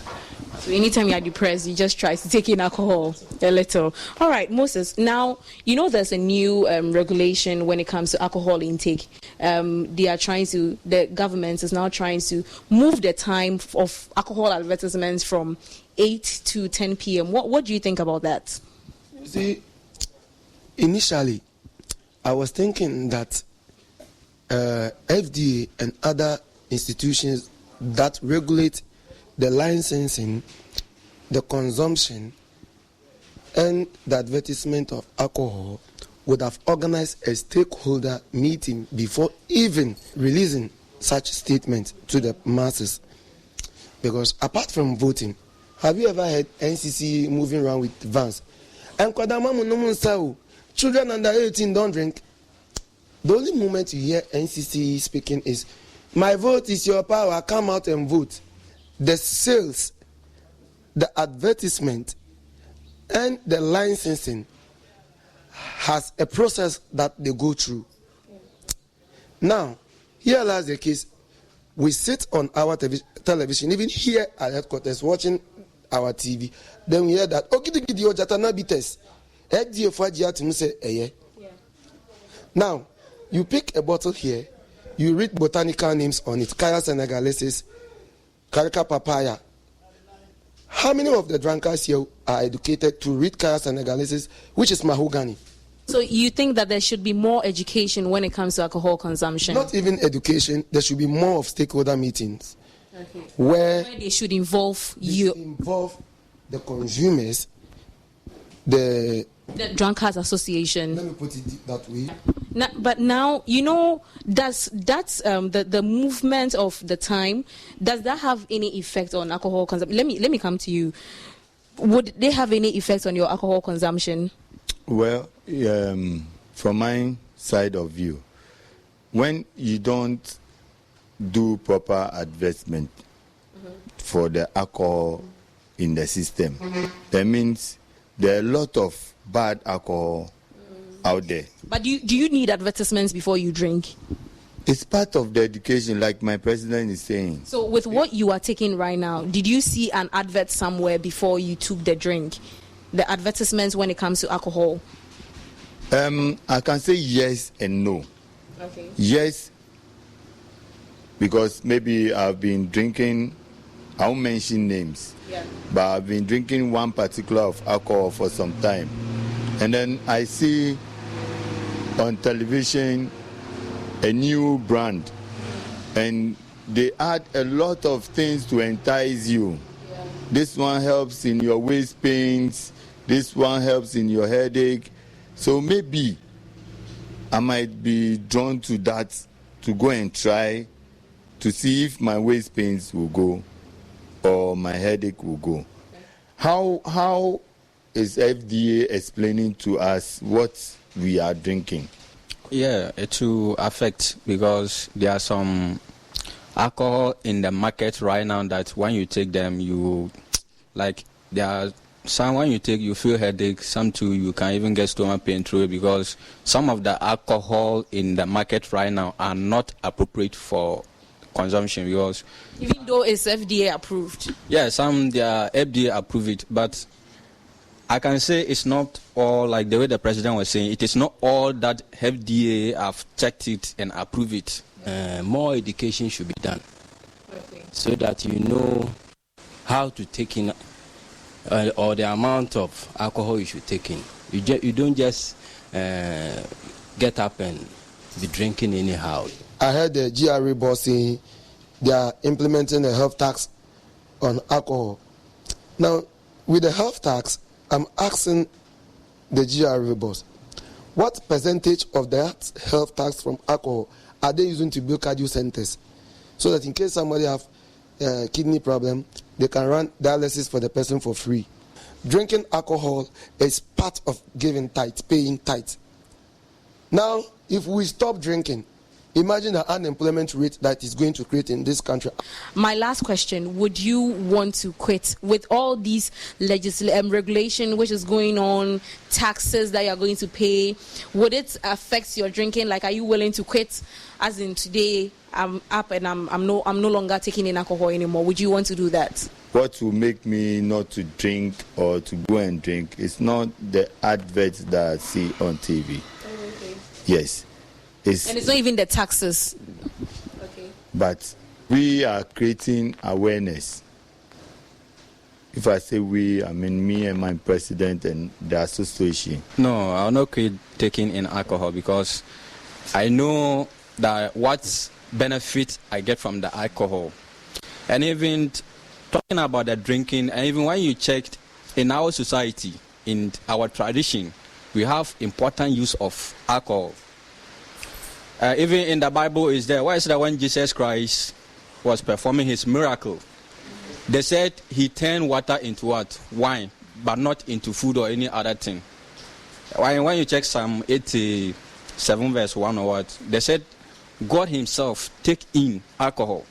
So anytime you are depressed, you just try to take in alcohol a little. All right, Moses. Now, you know there's a new regulation when it comes to alcohol intake. The government is now trying to move the time of alcohol advertisements from 8 to 10 p.m. What do you think about that? You see, initially, I was thinking that FDA and other institutions that regulate the licensing, the consumption, and the advertisement of alcohol would have organized a stakeholder meeting before even releasing such statements to the masses. Because apart from voting, have you ever heard NCC moving around with vans? And children under 18 don't drink. The only moment you hear NCC speaking is, my vote is your power, come out and vote. The sales, the advertisement, and the licensing has a process that they go through. Now, here lies the case. We sit on our television, even here at headquarters, watching our TV. Then we hear that, now, you pick a bottle here, you read botanical names on it, Kaya Senegalesis, Carica papaya. How many of the drunkards here are educated to read Kaya Senegalesis, which is mahogany? So you think that there should be more education when it comes to alcohol consumption? Not even education, there should be more of stakeholder meetings. Okay. Where they should involve you. Involve the consumers, the Drunkards Association. Let me put it that way. But now, you know, does the movement of the time, does that have any effect on alcohol consumption? Let me come to you. Would they have any effect on your alcohol consumption? Well, from my side of view, when you don't do proper advertisement for the alcohol in the system, that means there are a lot of bad alcohol out there. But do you need advertisements before you drink? It's part of the education, like my president is saying. So with what you are taking right now, did you see an advert somewhere before you took the drink? The advertisements when it comes to alcohol? I can say yes and no. Okay. Yes, because maybe I've been drinking, I won't mention names, but I've been drinking one particular of alcohol for some time. And then I see on television a new brand, and they add a lot of things to entice you. This one helps in your waist pains, this one helps in your headache. So maybe I might be drawn to that, to go and try to see if my waist pains will go or my headache will go. How is FDA explaining to us what we are drinking? Yeah, it will affect because there are some alcohol in the market right now that when you take them, you like there are some when you take you feel headache. Some too you can even get stomach pain through it because some of the alcohol in the market right now are not appropriate for consumption because even though it's FDA approved. Yeah, some they are FDA approved, but I can say it's not all like the way the president was saying. It is not all that FDA have checked it and approved it. More education should be done so that you know how to take in or the amount of alcohol you should take in. You don't just get up and be drinking anyhow. I heard the GRA boss saying they are implementing a health tax on alcohol. Now, with the health tax, I'm asking the GRA boss, what percentage of that health tax from alcohol are they using to build cardio centers so that in case somebody have a kidney problem, they can run dialysis for the person for free? Drinking alcohol is part of giving tithe, paying tithe. Now, if we stop drinking, imagine the unemployment rate that is going to create in this country. My last question, would you want to quit with all these regulation which is going on, taxes that you're going to pay? Would it affect your drinking? Like, are you willing to quit? As in today, I'm up and I'm no longer taking in alcohol anymore. Would you want to do that? What will make me not to drink or to go and drink is not the adverts that I see on TV. Oh, okay. Yes. And it's not even the taxes. Okay. But we are creating awareness. If I say we, I mean me and my president and the association. No, I'll not quit taking in alcohol because I know that what benefit I get from the alcohol. And even talking about the drinking, and even when you checked in our society, in our tradition, we have important use of alcohol. Even in the Bible is there. Why is that when Jesus Christ was performing his miracle, they said he turned water into what? Wine, but not into food or any other thing. When you check Psalm 87 verse 1 or what, they said God himself take in alcohol.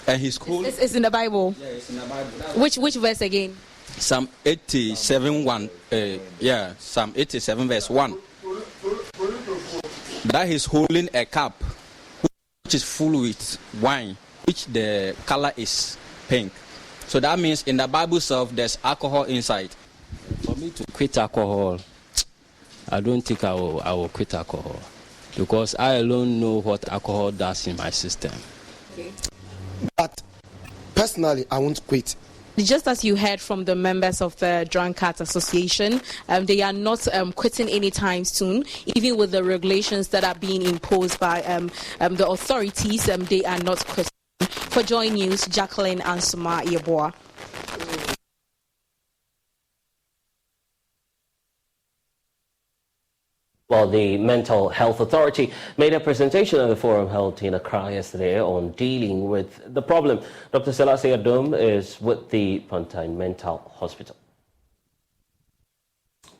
And his whole... It's in the Bible? Yeah, it's in the Bible. Which verse again? Psalm 87 1. Psalm 87 verse 1. That he's holding a cup which is full with wine, which the color is pink. So that means in the Bible itself there's alcohol inside. For me to quit alcohol, I don't think I will quit alcohol because I alone know what alcohol does in my system. Okay. But personally, I won't quit. Just as you heard from the members of the Drunkards Association, they are not quitting anytime soon. Even with the regulations that are being imposed by the authorities, they are not quitting. For Joy News, Jacqueline Ansuma Yeboah. Well, the Mental Health Authority made a presentation at the forum held in Accra yesterday on dealing with the problem. Dr. Selassie Adom is with the Pontine Mental Hospital.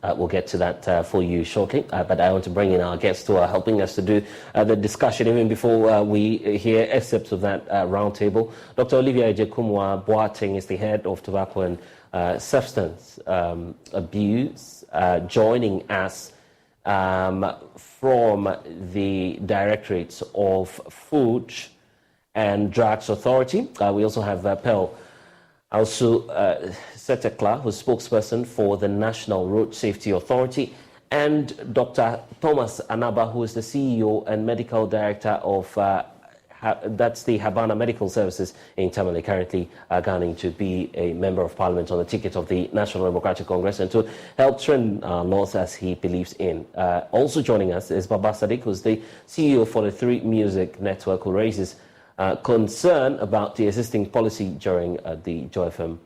We'll get to that for you shortly, but I want to bring in our guests who are helping us to do the discussion even before we hear excerpts of that roundtable. Dr. Olivia Ejekumwa Boateng is the head of tobacco and substance abuse, joining us from the Directorate of Food and Drugs Authority. We also have Pearl Alsu Setekla, who's spokesperson for the National Road Safety Authority, and Dr. Thomas Anaba, who is the CEO and Medical Director of that's the Habana Medical Services in Tamale, currently gunning to be a Member of Parliament on the ticket of the National Democratic Congress and to help trend laws as he believes in. Also joining us is Baba Sadiq, who's the CEO for the 3 Music Network, who raises concern about the existing policy during the Joy FM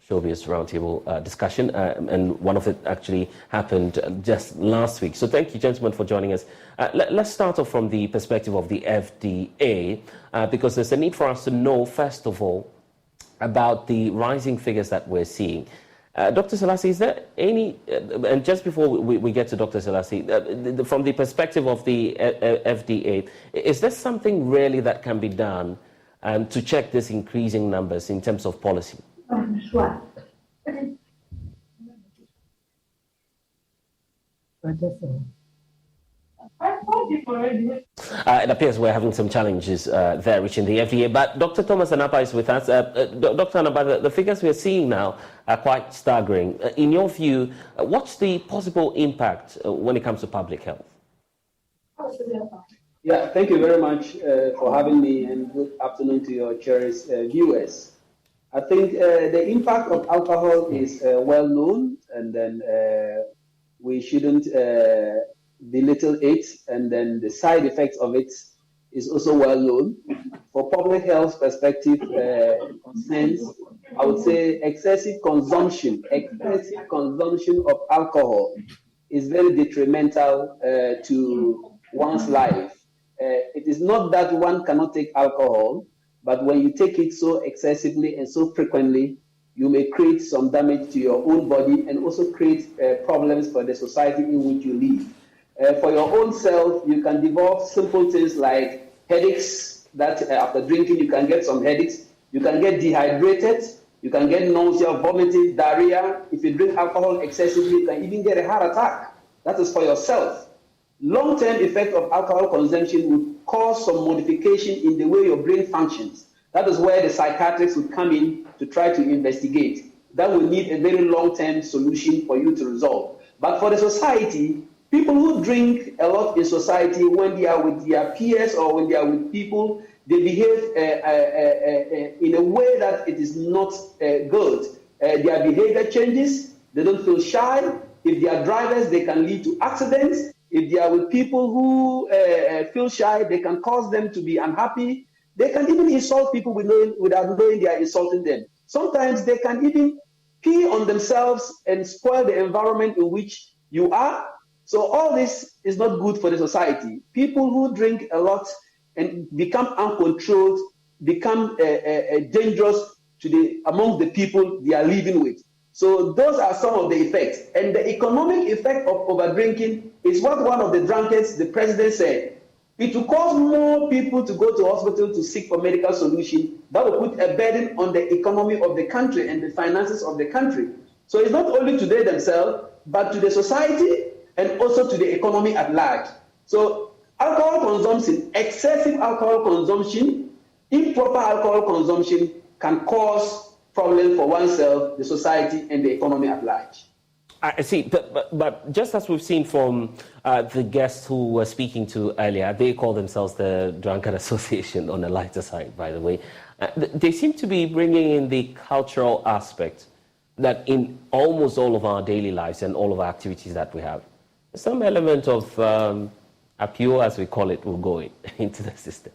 Showbiz Roundtable discussion, and one of it actually happened just last week. So thank you, gentlemen, for joining us. Let's start off from the perspective of the FDA, because there's a need for us to know, first of all, about the rising figures that we're seeing. Dr. Selassie, is there any, and just before we get to Dr. Selassie, from the perspective of the FDA, is there something really that can be done to check these increasing numbers in terms of policy? It appears we're having some challenges there reaching the FDA, but Dr. Thomas Anapa is with us. Dr. Anapa, the figures we're seeing now are quite staggering. In your view, what's the possible impact when it comes to public health? Yeah, thank you very much for having me, and good afternoon to your cherished viewers. I think the impact of alcohol is well known, and then we shouldn't belittle it, and then the side effects of it is also well known. For public health perspective concerns, I would say excessive consumption of alcohol is very detrimental to one's life. It is not that one cannot take alcohol, but when you take it so excessively and so frequently, you may create some damage to your own body and also create problems for the society in which you live. For your own self, you can develop simple things like headaches, that after drinking you can get some headaches. You can get dehydrated, you can get nausea, vomiting, diarrhea. If you drink alcohol excessively, you can even get a heart attack. That is for yourself. Long-term effect of alcohol consumption would cause some modification in the way your brain functions. That is where the psychiatrists would come in to try to investigate. That will need a very long-term solution for you to resolve. But for the society, people who drink a lot in society, when they are with their peers or when they are with people, they behave in a way that it is not good. Their behavior changes. They don't feel shy. If they are drivers, they can lead to accidents. If they are with people who feel shy, they can cause them to be unhappy. They can even insult people without knowing they are insulting them. Sometimes they can even pee on themselves and spoil the environment in which you are. So all this is not good for the society. People who drink a lot and become uncontrolled, become dangerous among the people they are living with. So those are some of the effects. And the economic effect of overdrinking is what one of the drunkards, the president, said. It will cause more people to go to hospital to seek for medical solution. That will put a burden on the economy of the country and the finances of the country. So it's not only to they themselves, but to the society and also to the economy at large. So alcohol consumption, excessive alcohol consumption, improper alcohol consumption can cause problems for oneself, the society, and the economy at large. I see, but just as we've seen from the guests who were speaking to earlier, they call themselves the Drunkard Association on the lighter side, by the way. They seem to be bringing in the cultural aspect that in almost all of our daily lives and all of our activities that we have, some element of appeal, as we call it, will go into the system.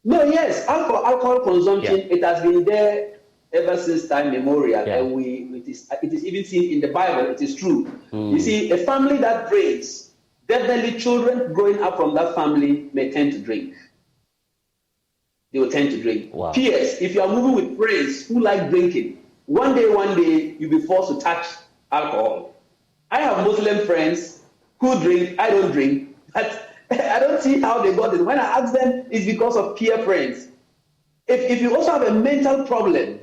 No, yes, alcohol consumption, it has been there ever since time memorial, and it is even seen in the Bible. It is true. You see, a family that drinks, definitely children growing up from that family may tend to drink. They will tend to drink. Wow. P.S. If you are moving with friends who like drinking, one day you'll be forced to touch alcohol. I have Muslim friends who drink. I don't drink, but I don't see how they got it. When I ask them, it's because of peer friends. If you also have a mental problem,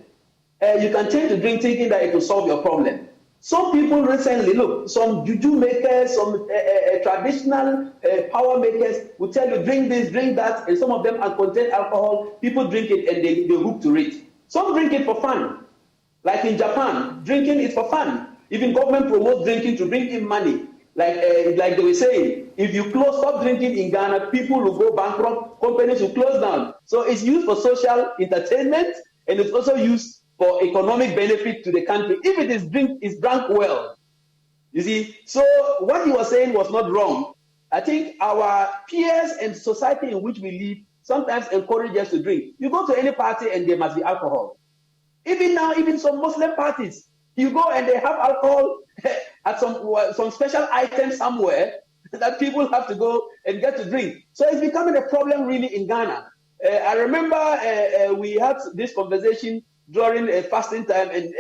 you can tend to drink thinking that it will solve your problem. Some people recently, look, some juju makers, some traditional power makers will tell you drink this, drink that, and some of them contain alcohol. People drink it and they hook to it. Some drink it for fun. Like in Japan, drinking is for fun. Even government promotes drinking to bring in money. Like they were saying, if you stop drinking in Ghana, people will go bankrupt, companies will close down. So it's used for social entertainment, and it's also used for economic benefit to the country if it is drunk well. You see, so what he was saying was not wrong. I think our peers and society in which we live sometimes encourage us to drink. You go to any party and there must be alcohol. Even now, even some Muslim parties, you go and they have alcohol at some special item somewhere that people have to go and get to drink. So it's becoming a problem really in Ghana. I remember we had this conversation during a fasting time, and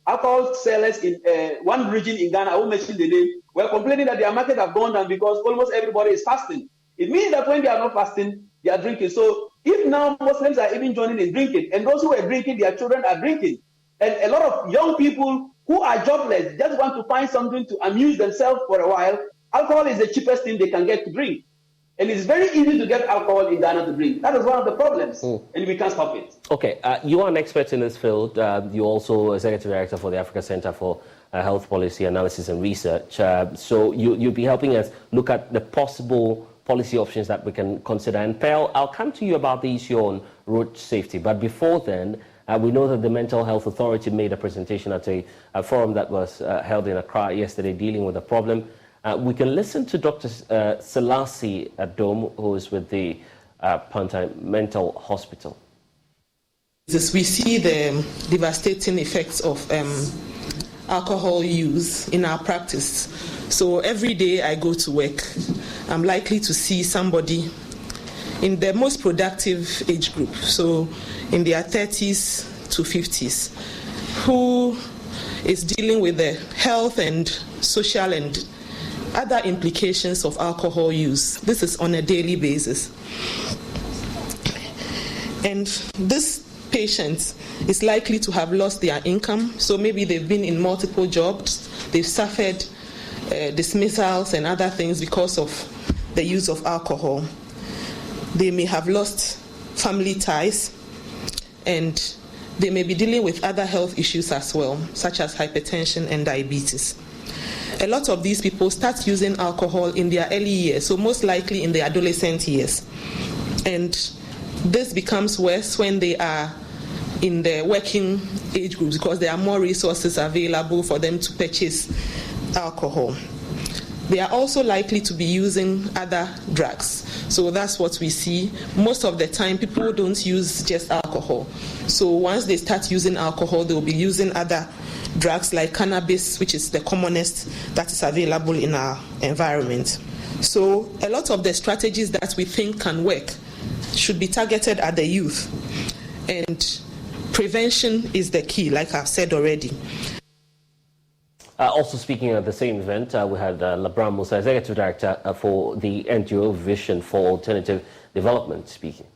alcohol sellers in one region in Ghana, I won't mention the name, were complaining that their market have gone down because almost everybody is fasting. It means that when they are not fasting, they are drinking. So if now Muslims are even joining in drinking, and those who are drinking, their children are drinking, and a lot of young people who are jobless just want to find something to amuse themselves for a while, alcohol is the cheapest thing they can get to drink. And it's very easy to get alcohol in Ghana to drink. That is one of the problems, and we can't stop it. Okay, you are an expert in this field. You're also Executive Director for the Africa Center for Health Policy Analysis and Research. So you'll be helping us look at the possible policy options that we can consider. And Pearl, I'll come to you about the issue on road safety. But before then, we know that the Mental Health Authority made a presentation at a forum that was held in Accra yesterday dealing with the problem. We can listen to Dr. Selassie Adom, who is with the Pantine Mental Hospital. We see the devastating effects of alcohol use in our practice. So every day I go to work, I'm likely to see somebody in the most productive age group, so in their 30s to 50s, who is dealing with the health and social and other implications of alcohol use. This is on a daily basis. And this patient is likely to have lost their income, so maybe they've been in multiple jobs, they've suffered dismissals and other things because of the use of alcohol. They may have lost family ties, and they may be dealing with other health issues as well, such as hypertension and diabetes. A lot of these people start using alcohol in their early years, so most likely in their adolescent years. And this becomes worse when they are in the working age groups because there are more resources available for them to purchase alcohol. They are also likely to be using other drugs. So that's what we see. Most of the time, people don't use just alcohol. So once they start using alcohol, they'll be using other drugs like cannabis, which is the commonest that is available in our environment. So a lot of the strategies that we think can work should be targeted at the youth. And prevention is the key, like I've said already. Also speaking at the same event, we had Labram Musa, Executive Director for the NGO Vision for Alternative Development, speaking.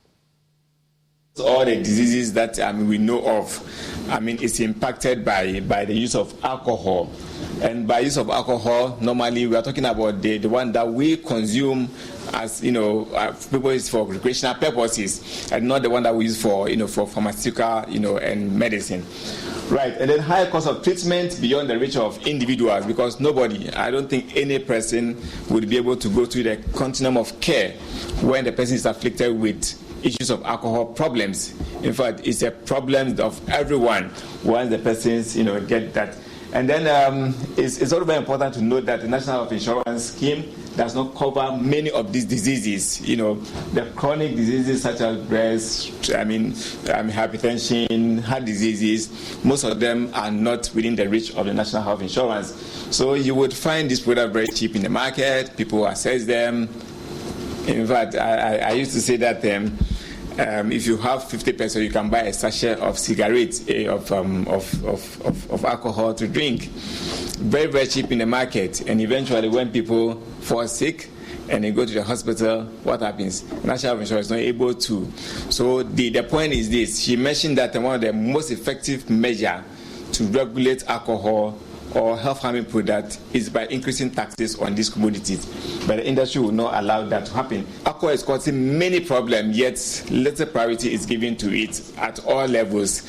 All the diseases that we know of, it's impacted by the use of alcohol. And by use of alcohol, normally we are talking about the one that we consume as, people use for recreational purposes, and not the one that we use for pharmaceutical, and medicine. Right, and then higher cost of treatment beyond the reach of individuals, because I don't think any person would be able to go through the continuum of care when the person is afflicted with issues of alcohol problems. In fact, it's a problem of everyone once the persons, get that. And then it's also very important to note that the National Health Insurance Scheme does not cover many of these diseases. The chronic diseases such as breast, hypertension, heart diseases, most of them are not within the reach of the National Health Insurance. So you would find this product very cheap in the market. People access them. In fact, I used to say that if you have 50 pesos, you can buy a sachet of cigarettes, of alcohol to drink. Very, very cheap in the market. And eventually, when people fall sick and they go to the hospital, what happens? National Insurance is not able to. So the point is this. She mentioned that one of the most effective measures to regulate alcohol or health-harming product is by increasing taxes on these commodities. But the industry will not allow that to happen. Alcohol is causing many problems, yet little priority is given to it at all levels,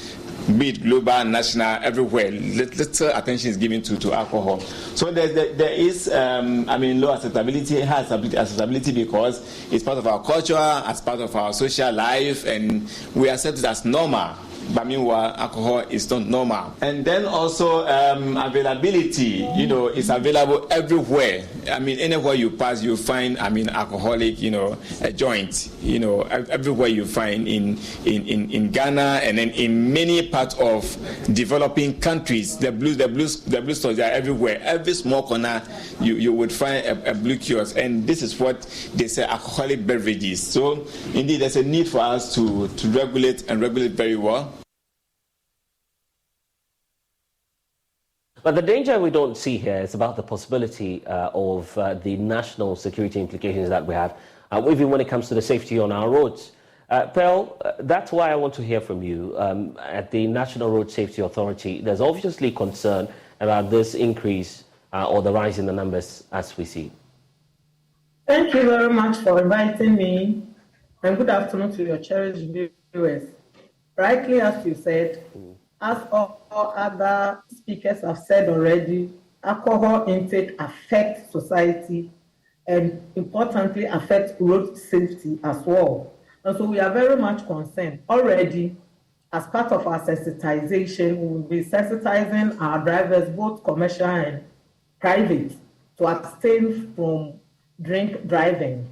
be it global, national, everywhere. Little attention is given to alcohol. So there is, low acceptability, high acceptability because it's part of our culture, as part of our social life, and we accept it as normal. but meanwhile, alcohol is not normal. And then also availability, is available everywhere. I mean, anywhere you pass, you find, alcoholic, a joint, everywhere you find in Ghana and then in many parts of developing countries. The blue stores are everywhere. Every small corner, you would find a blue kiosk. And this is what they say, alcoholic beverages. So indeed, there's a need for us to regulate and regulate very well. But the danger we don't see here is about the possibility of the national security implications that we have, even when it comes to the safety on our roads. Pearl, that's why I want to hear from you. At the National Road Safety Authority, there's obviously concern about this increase or the rise in the numbers as we see. Thank you very much for inviting me, and good afternoon to your cherished viewers. Rightly, as you said, as all other speakers have said already, alcohol intake affects society and importantly affects road safety as well. And so we are very much concerned. Already, as part of our sensitization, we will be sensitizing our drivers, both commercial and private, to abstain from drink driving.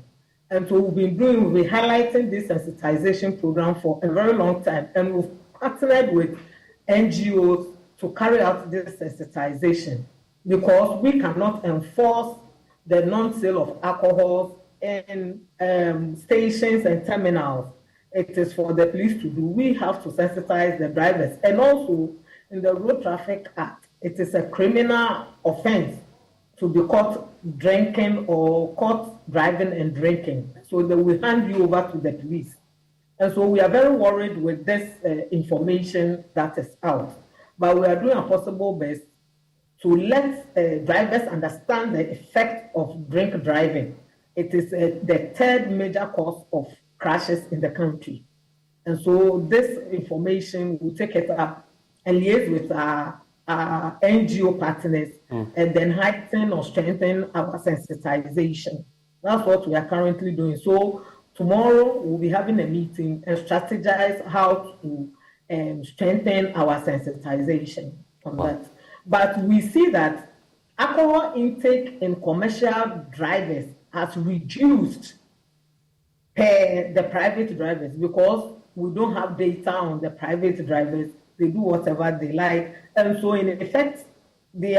And so we'll be highlighting this sensitization program for a very long time. And we've partnered with NGOs to carry out this sensitization because we cannot enforce the non-sale of alcohol in stations and terminals. It is for the police to do. We have to sensitize the drivers. And also in the Road Traffic Act, it is a criminal offense to be caught drinking or caught driving and drinking. So they will hand you over to the police. And so we are very worried with this information that is out. But we are doing our possible best to let drivers understand the effect of drink driving. It is the third major cause of crashes in the country. And so this information, we'll take it up and liaise with our NGO partners and then heighten or strengthen our sensitization. That's what we are currently doing. So tomorrow we'll be having a meeting and strategize how to strengthen our sensitization on that. But we see that alcohol intake in commercial drivers has reduced per the private drivers because we don't have data on the private drivers. They do whatever they like. And so in effect, the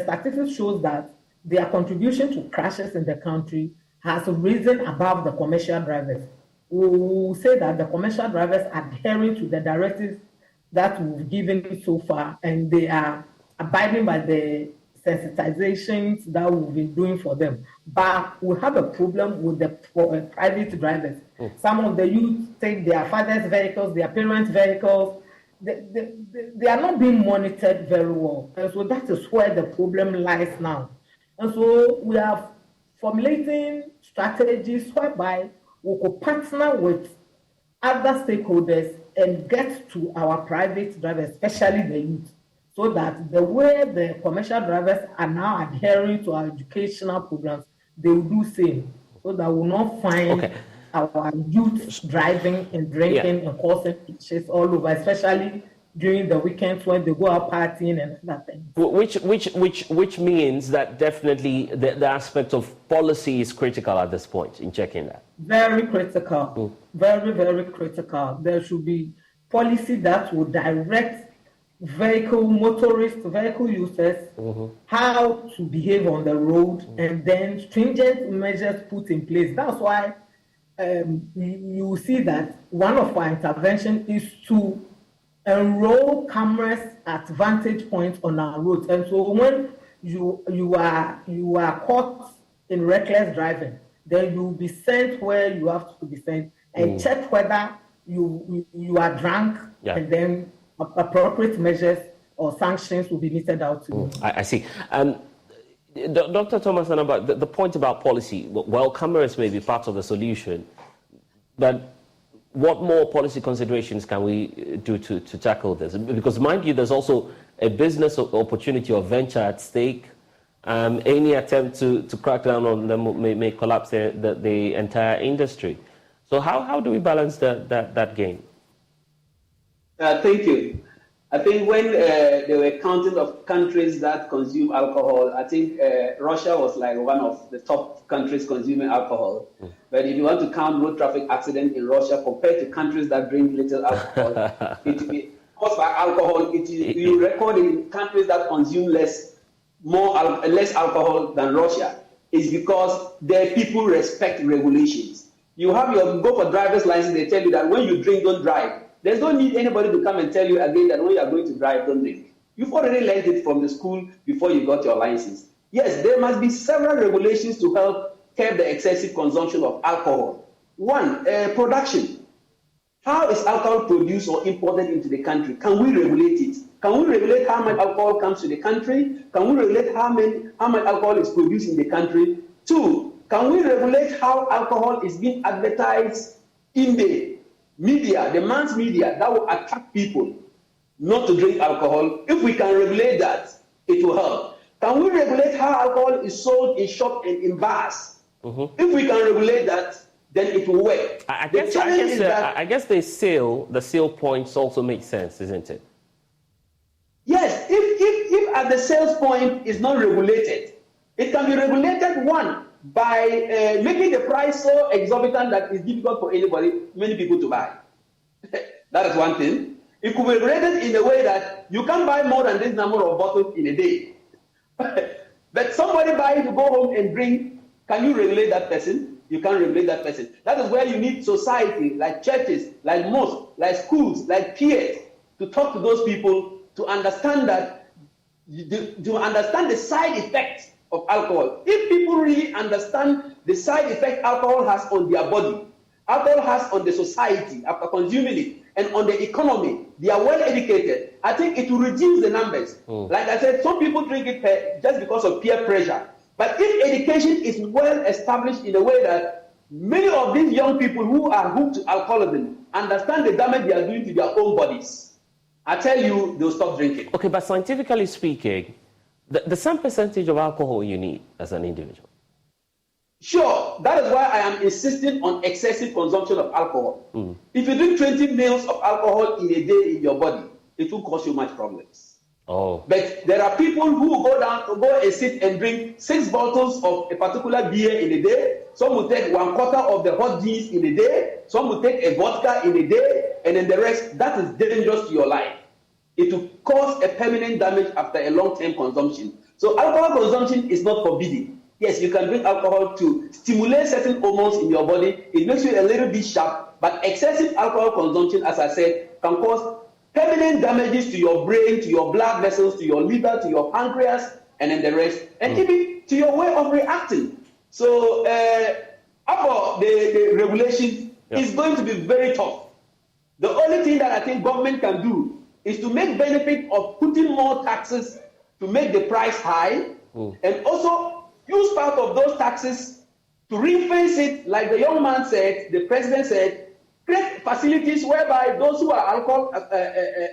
statistics shows that their contribution to crashes in the country has risen above the commercial drivers. We will say that the commercial drivers are adhering to the directives that we've given so far, and they are abiding by the sensitizations that we've been doing for them. But we have a problem with the private drivers. Some of the youth take their father's vehicles, their parents' vehicles. They are not being monitored very well. And so that is where the problem lies now. And so we are formulating strategies whereby we could partner with other stakeholders and get to our private drivers, especially the youth, so that the way the commercial drivers are now adhering to our educational programs, they will do same, so that we will not find our youth driving and drinking and causing issues all over, especially during the weekends when they go out partying and other things. Which means that definitely the aspect of policy is critical at this point in checking that. Very critical. Very, very critical. There should be policy that will direct motorists, vehicle users, how to behave on the road, and then stringent measures put in place. That's why you see that one of our interventions is to enroll cameras at vantage points on our roads. And so when you are caught in reckless driving, then you will be sent where you have to be sent and check whether you are drunk, and then appropriate measures or sanctions will be meted out to you. I see. Dr. Thomas, about the point about policy, well, cameras may be part of the solution, but what more policy considerations can we do to tackle this? Because mind you, there's also a business opportunity or venture at stake. Any attempt to crack down on them may collapse the entire industry. So how do we balance that game? Thank you. I think when they were counting of countries that consume alcohol, I think Russia was like one of the top countries consuming alcohol. But if you want to count road traffic accident in Russia compared to countries that drink little alcohol, caused by alcohol, you record in countries that consume less alcohol than Russia. Is because their people respect regulations. You go for driver's license, they tell you that when you drink, don't drive. There's no need anybody to come and tell you again that when you are going to drive, don't drink. You've already learned it from the school before you got your license. Yes, there must be several regulations to help curb the excessive consumption of alcohol. One, production. How is alcohol produced or imported into the country? Can we regulate it? Can we regulate how much alcohol comes to the country? Can we regulate how much alcohol is produced in the country? Two, can we regulate how alcohol is being advertised in the media, the mass media, that will attract people not to drink alcohol? If we can regulate that, it will help. Can we regulate how alcohol is sold in shops and in bars? If we can regulate that, then it will work. I guess the sale points also make sense, isn't it? Yes, if at the sales point is not regulated, it can be regulated, one, by making the price so exorbitant that it's difficult for many people to buy. That is one thing. It could be regulated in a way that you can't buy more than this number of bottles in a day. But somebody buys to go home and drink, can you regulate that person? You can't regulate that person. That is where you need society, like churches, like mosques, like schools, like peers, to talk to those people to understand that, to understand the side effects of alcohol. If people really understand the side effect alcohol has on their body, alcohol has on the society after consuming it, and on the economy, they are well educated, I think it will reduce the numbers. Like I said, some people drink it just because of peer pressure. But if education is well established in a way that many of these young people who are hooked to alcoholism understand the damage they are doing to their own bodies, I tell you, they'll stop drinking. Okay, but scientifically speaking, the same percentage of alcohol you need as an individual. Sure, that is why I am insisting on excessive consumption of alcohol. If you drink 20 mils of alcohol in a day in your body, it will cause you much problems. But there are people who go and sit and drink 6 bottles of a particular beer in a day. Some will take 1/4 of the hot juice in a day. Some will take a vodka in a day, and then the rest. That is dangerous to your life. It will cause a permanent damage after a long-term consumption. So alcohol consumption is not forbidden. Yes, you can drink alcohol to stimulate certain hormones in your body. It makes you a little bit sharp, but excessive alcohol consumption, as I said, can cause permanent damages to your brain, to your blood vessels, to your liver, to your pancreas, and then the rest, and even to your way of reacting. So, about the regulation is going to be very tough. The only thing that I think government can do is to make benefit of putting more taxes to make the price high, and also use part of those taxes to reface it, like the young man said, the president said, create facilities whereby those who are alcohol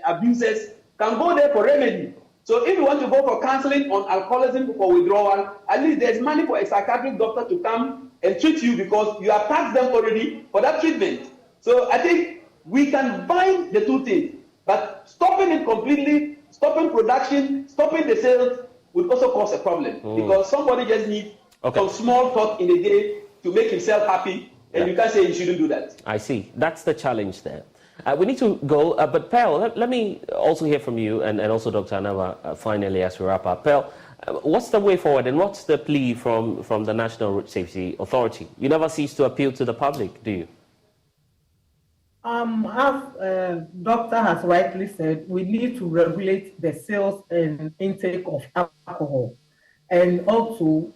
abusers can go there for remedy. So if you want to go for counseling on alcoholism for withdrawal, at least there's money for a psychiatric doctor to come and treat you because you have taxed them already for that treatment. So I think we can bind the two things, but stopping it completely, stopping production, stopping the sales would also cause a problem because somebody just needs some small talk in a day to make himself happy. And you can't say you shouldn't do that. I see. That's the challenge there. We need to go, but Pearl, let me also hear from you and also Dr. Anava finally as we wrap up. Pearl, what's the way forward and what's the plea from the National Road Safety Authority? You never cease to appeal to the public, do you? As Doctor has rightly said, we need to regulate the sales and intake of alcohol, and also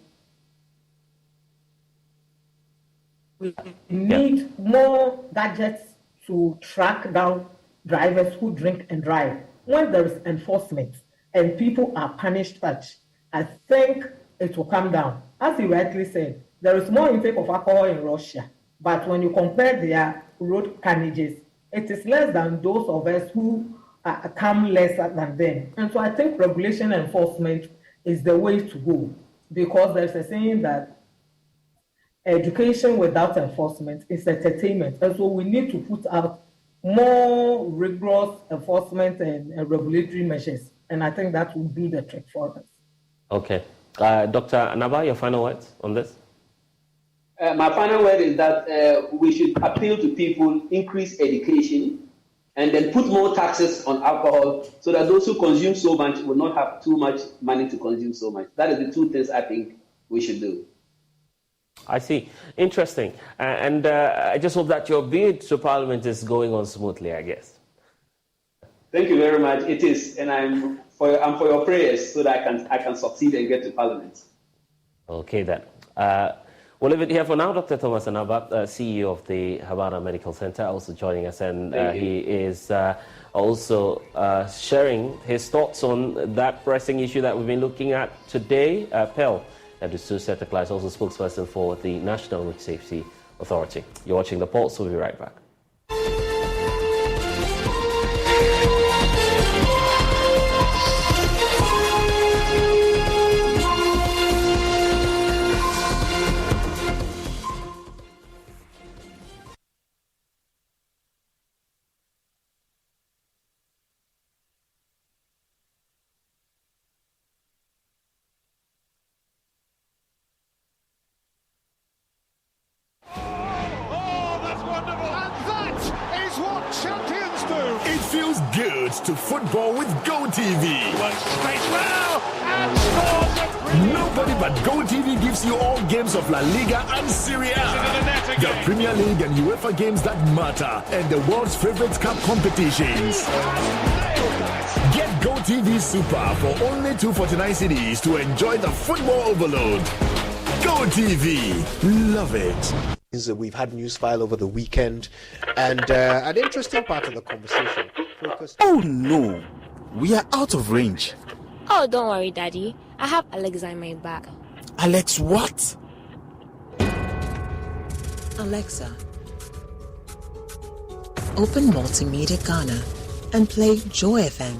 we need more gadgets to track down drivers who drink and drive. When there is enforcement and people are punished such, I think it will come down. As you rightly said, there is more intake of alcohol in Russia, but when you compare their road carnages, it is less than those of us who come lesser than them. And so I think regulation and enforcement is the way to go, because there's a saying that education without enforcement is entertainment. And so we need to put out more rigorous enforcement and regulatory measures. And I think that will do the trick for us. Okay. Dr. Anaba, your final words on this? My final word is that we should appeal to people, increase education, and then put more taxes on alcohol so that those who consume so much will not have too much money to consume so much. That is the two things I think we should do. I see. Interesting. And I just hope that your bid to Parliament is going on smoothly, I guess. Thank you very much. It is, and I'm for your prayers so that I can succeed and get to Parliament. Okay, then. We'll leave it here for now. Dr. Thomas Anaba, CEO of the Havana Medical Center, also joining us, and he is also sharing his thoughts on that pressing issue that we've been looking at today. Pel Dusu-Setekla is also spokesperson for the National Road Safety Authority. You're watching The Pulse. We'll be right back. To football with GoTV. Nobody but GoTV gives you all games of La Liga and Serie A, the Premier League and UEFA games that matter, and the world's favorite cup competitions. Get GoTV Super for only 249 cedis to enjoy the football overload. GoTV, love it. We've had news file over the weekend, and an interesting part of the conversation focused. Oh no, we are out of range. Oh, don't worry, Daddy. I have Alexa in my bag. Alex, what? Alexa, open Multimedia Ghana and play Joy FM.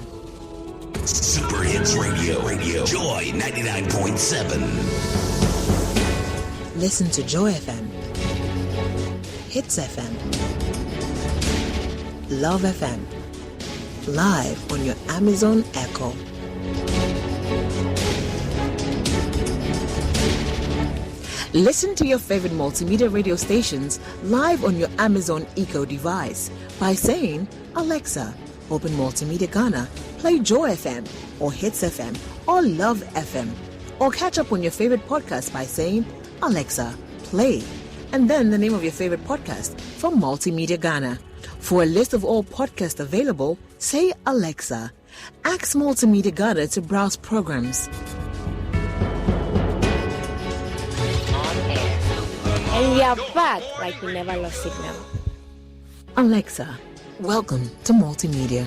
Super Hits Radio, Joy 99.7. Listen to Joy FM. Hits FM, Love FM, live on your Amazon Echo. Listen to your favorite multimedia radio stations live on your Amazon Echo device by saying, Alexa, open Multimedia Ghana, play Joy FM, or Hits FM, or Love FM. Or catch up on your favorite podcast by saying, Alexa, play, and then the name of your favorite podcast from Multimedia Ghana. For a list of all podcasts available, say Alexa. Ask Multimedia Ghana to browse programs. And we are back like we never lost signal. Alexa, welcome to Multimedia.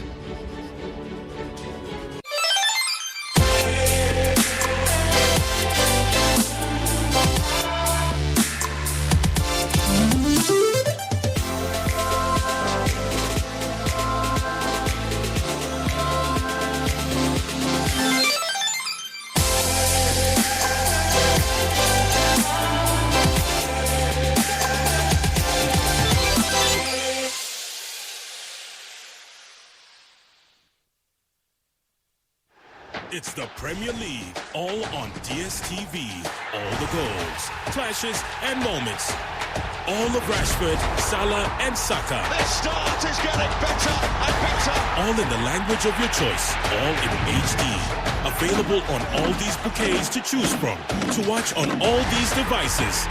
It's the Premier League, all on DSTV. All the goals, clashes, and moments. All of Rashford, Salah, and Saka. Their start is getting better and better. All in the language of your choice. All in HD. Available on all these bouquets to choose from. To watch on all these devices.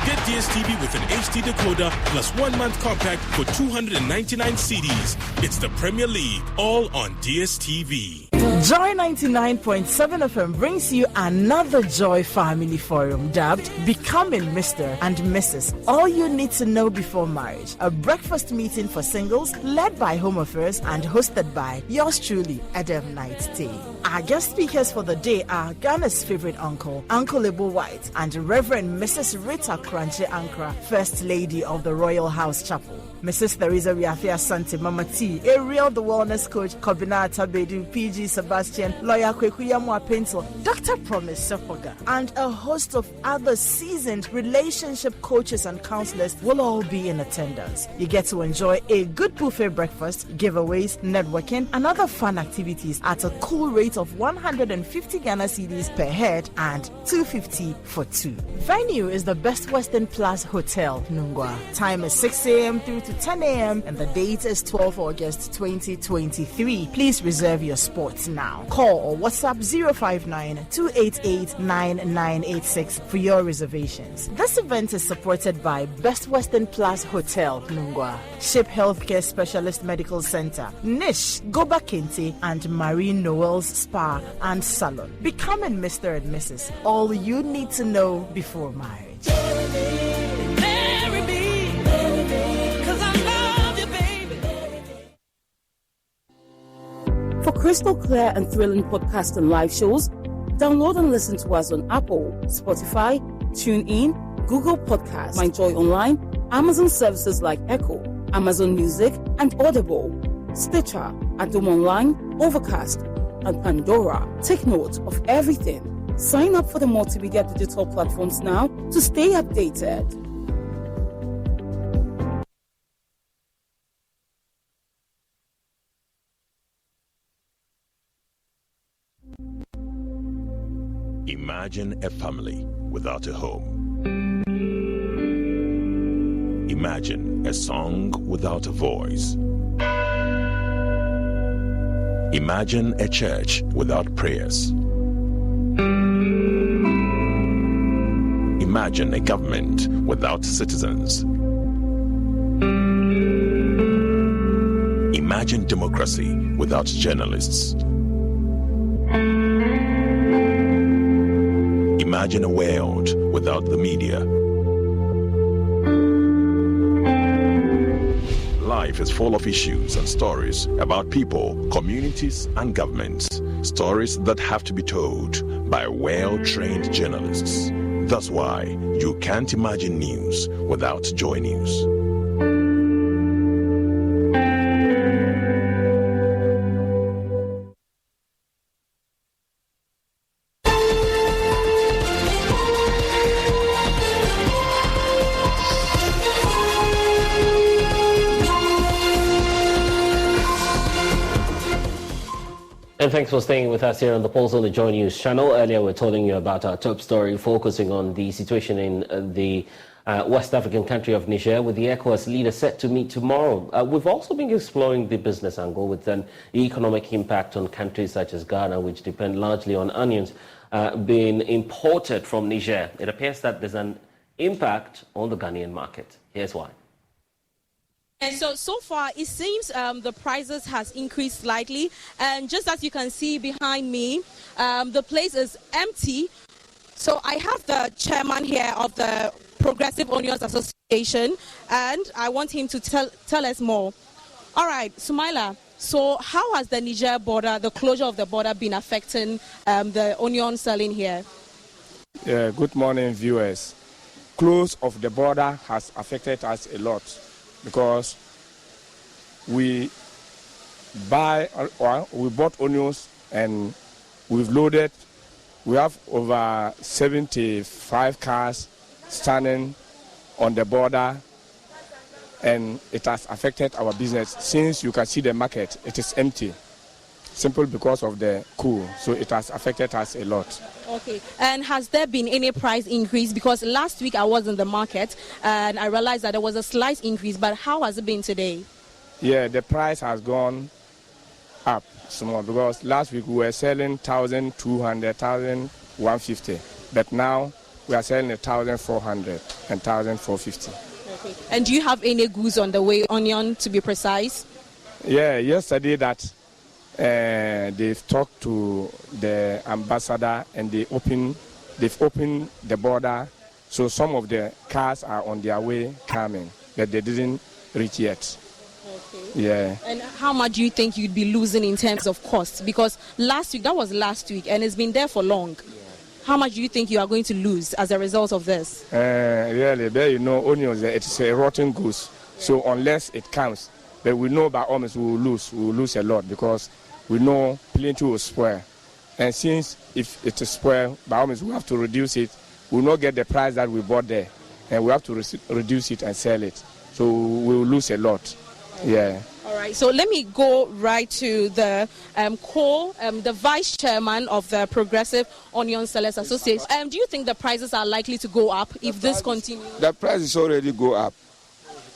Get DSTV with an HD decoder plus 1 month compact for 299 CDs. It's the Premier League, all on DSTV. Joy 99.7 FM brings you another Joy Family Forum dubbed Becoming Mr. and Mrs. All You Need to Know Before Marriage. A breakfast meeting for singles led by Home Affairs and hosted by yours truly, Adam Knight Tay. Our guest speakers for the day are Ghana's favorite uncle, Uncle Ebo White, and Reverend Mrs. Rita Kranche Ankra, First Lady of the Royal House Chapel. Mrs. Theresa Riafia Sante Mama T, Ariel the Wellness Coach, Kobinata Bedu, PG Sebastian, Lawyer Kwekuya Pencil, Dr. Promise Sefoga, and a host of other seasoned relationship coaches and counselors will all be in attendance. You get to enjoy a good buffet breakfast, giveaways, networking, and other fun activities at a cool rate of 150 Ghana cedis per head and 250 for two. Venue is the Best Western Plus Hotel, Nungwa. Time is 6 a.m. through to 10 a.m. and the date is 12 August 2023. Please reserve your spots now. Call or WhatsApp 059-288-9986 for your reservations. This event is supported by Best Western Plus Hotel, Nungwa, Ship Healthcare Specialist Medical Center, Nish, Goba Kente, and Marine Noel's Spa and Salon. Becoming Mr. and Mrs. All you need to know before marriage. For crystal clear and thrilling podcasts and live shows, download and listen to us on Apple, Spotify, TuneIn, Google Podcasts, MyJoy Online, Amazon services like Echo, Amazon Music, and Audible, Stitcher, Adom Online, Overcast, and Pandora. Take note of everything. Sign up for the multimedia digital platforms now to stay updated. Imagine a family without a home. Imagine a song without a voice. Imagine a church without prayers. Imagine a government without citizens. Imagine democracy without journalists. Imagine a world without the media. Life is full of issues and stories about people, communities, and governments. Stories that have to be told by well-trained journalists. That's why you can't imagine news without Joy News. And thanks for staying with us here on the Pulse on the Joy News channel. Earlier, we were telling you about our top story focusing on the situation in the West African country of Niger, with the ECOWAS leader set to meet tomorrow. We've also been exploring the business angle with an economic impact on countries such as Ghana, which depend largely on onions being imported from Niger. It appears that there's an impact on the Ghanaian market. Here's why. And so far, it seems the prices has increased slightly. And just as you can see behind me, the place is empty. So I have the chairman here of the Progressive Onions Association, and I want him to tell us more. All right, Sumaila, so how has the Niger border, the closure of the border, been affecting the onion selling here? Yeah, good morning, viewers. Close of the border has affected us a lot, because we bought onions and we've loaded. We have over 75 cars standing on the border, and it has affected our business. Since you can see the market, it is empty, simply because of the coup. So it has affected us a lot. Okay, and has there been any price increase? Because last week I was in the market and I realized that there was a slight increase, but how has it been today? Yeah, the price has gone up small, because last week we were selling 1,200, 1,150, but now we are selling 1,400 and 1,450. Okay, and do you have any goods on the way, onion to be precise? Yeah, yesterday that they've talked to the ambassador and they've opened the border, so some of the cars are on their way coming, but they didn't reach yet. Okay. Yeah. And how much do you think you'd be losing in terms of costs? Because that was last week, and it's been there for long. How much do you think you are going to lose as a result of this? Really, there onions, it's a rotten goose. So unless it comes, but we know by almost we will lose a lot because we know plenty will spoil. And since if it is spoiled, by almost we have to reduce it. We will not get the price that we bought there, and we have to reduce it and sell it. So we will lose a lot. Yeah. All right. So let me go right to the the vice chairman of the Progressive Onion Sellers Association. Do you think the prices are likely to go up if this continues? The price is already go up,